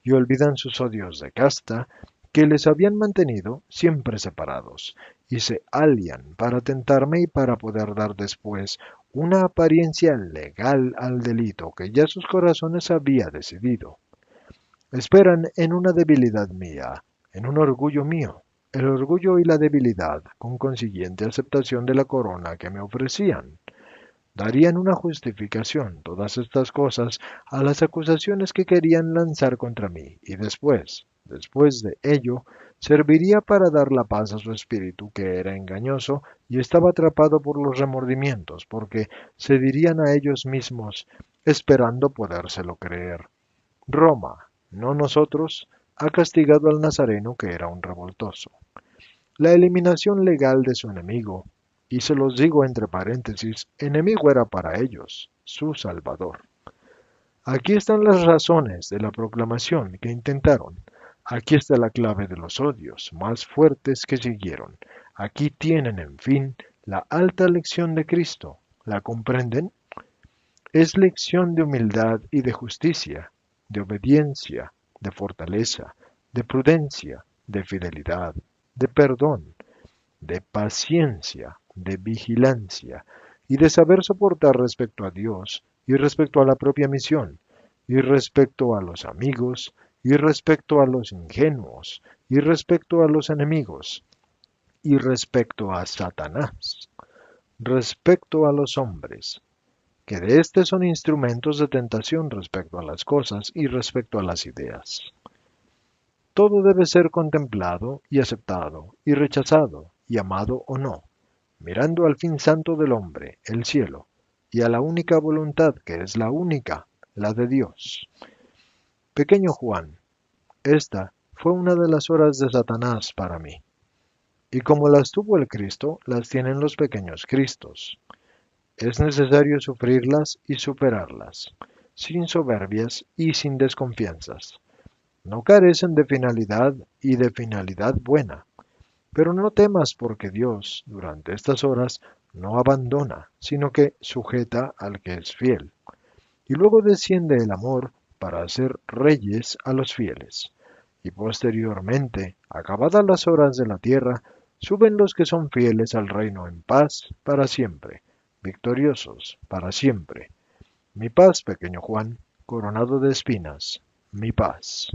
y olvidan sus odios de casta, que les habían mantenido siempre separados, y se alían para tentarme y para poder dar después una apariencia legal al delito que ya sus corazones había decidido. Esperan en una debilidad mía, en un orgullo mío, el orgullo y la debilidad, con consiguiente aceptación de la corona que me ofrecían. Darían una justificación, todas estas cosas, a las acusaciones que querían lanzar contra mí, y después de ello, serviría para dar la paz a su espíritu, que era engañoso y estaba atrapado por los remordimientos, porque se dirían a ellos mismos, esperando podérselo creer. Roma, no nosotros, ha castigado al nazareno que era un revoltoso. La eliminación legal de su enemigo, y se los digo entre paréntesis, enemigo era para ellos, su Salvador. Aquí están las razones de la proclamación que intentaron. Aquí está la clave de los odios más fuertes que siguieron. Aquí tienen, en fin, la alta lección de Cristo. ¿La comprenden? Es lección de humildad y de justicia, de obediencia, de fortaleza, de prudencia, de fidelidad, de perdón, de paciencia, de vigilancia y de saber soportar respecto a Dios y respecto a la propia misión y respecto a los amigos y respecto a los ingenuos, y respecto a los enemigos, y respecto a Satanás, respecto a los hombres, que de éste son instrumentos de tentación respecto a las cosas y respecto a las ideas. Todo debe ser contemplado y aceptado, y rechazado, y amado o no, mirando al fin santo del hombre, el cielo, y a la única voluntad que es la única, la de Dios. Pequeño Juan, esta fue una de las horas de Satanás para mí. Y como las tuvo el Cristo, las tienen los pequeños Cristos. Es necesario sufrirlas y superarlas, sin soberbias y sin desconfianzas. No carecen de finalidad y de finalidad buena. Pero no temas porque Dios, durante estas horas, no abandona, sino que sujeta al que es fiel. Y luego desciende el amor para hacer reyes a los fieles. Y posteriormente, acabadas las horas de la tierra, suben los que son fieles al reino en paz para siempre, victoriosos para siempre. Mi paz, pequeño Juan, coronado de espinas, mi paz.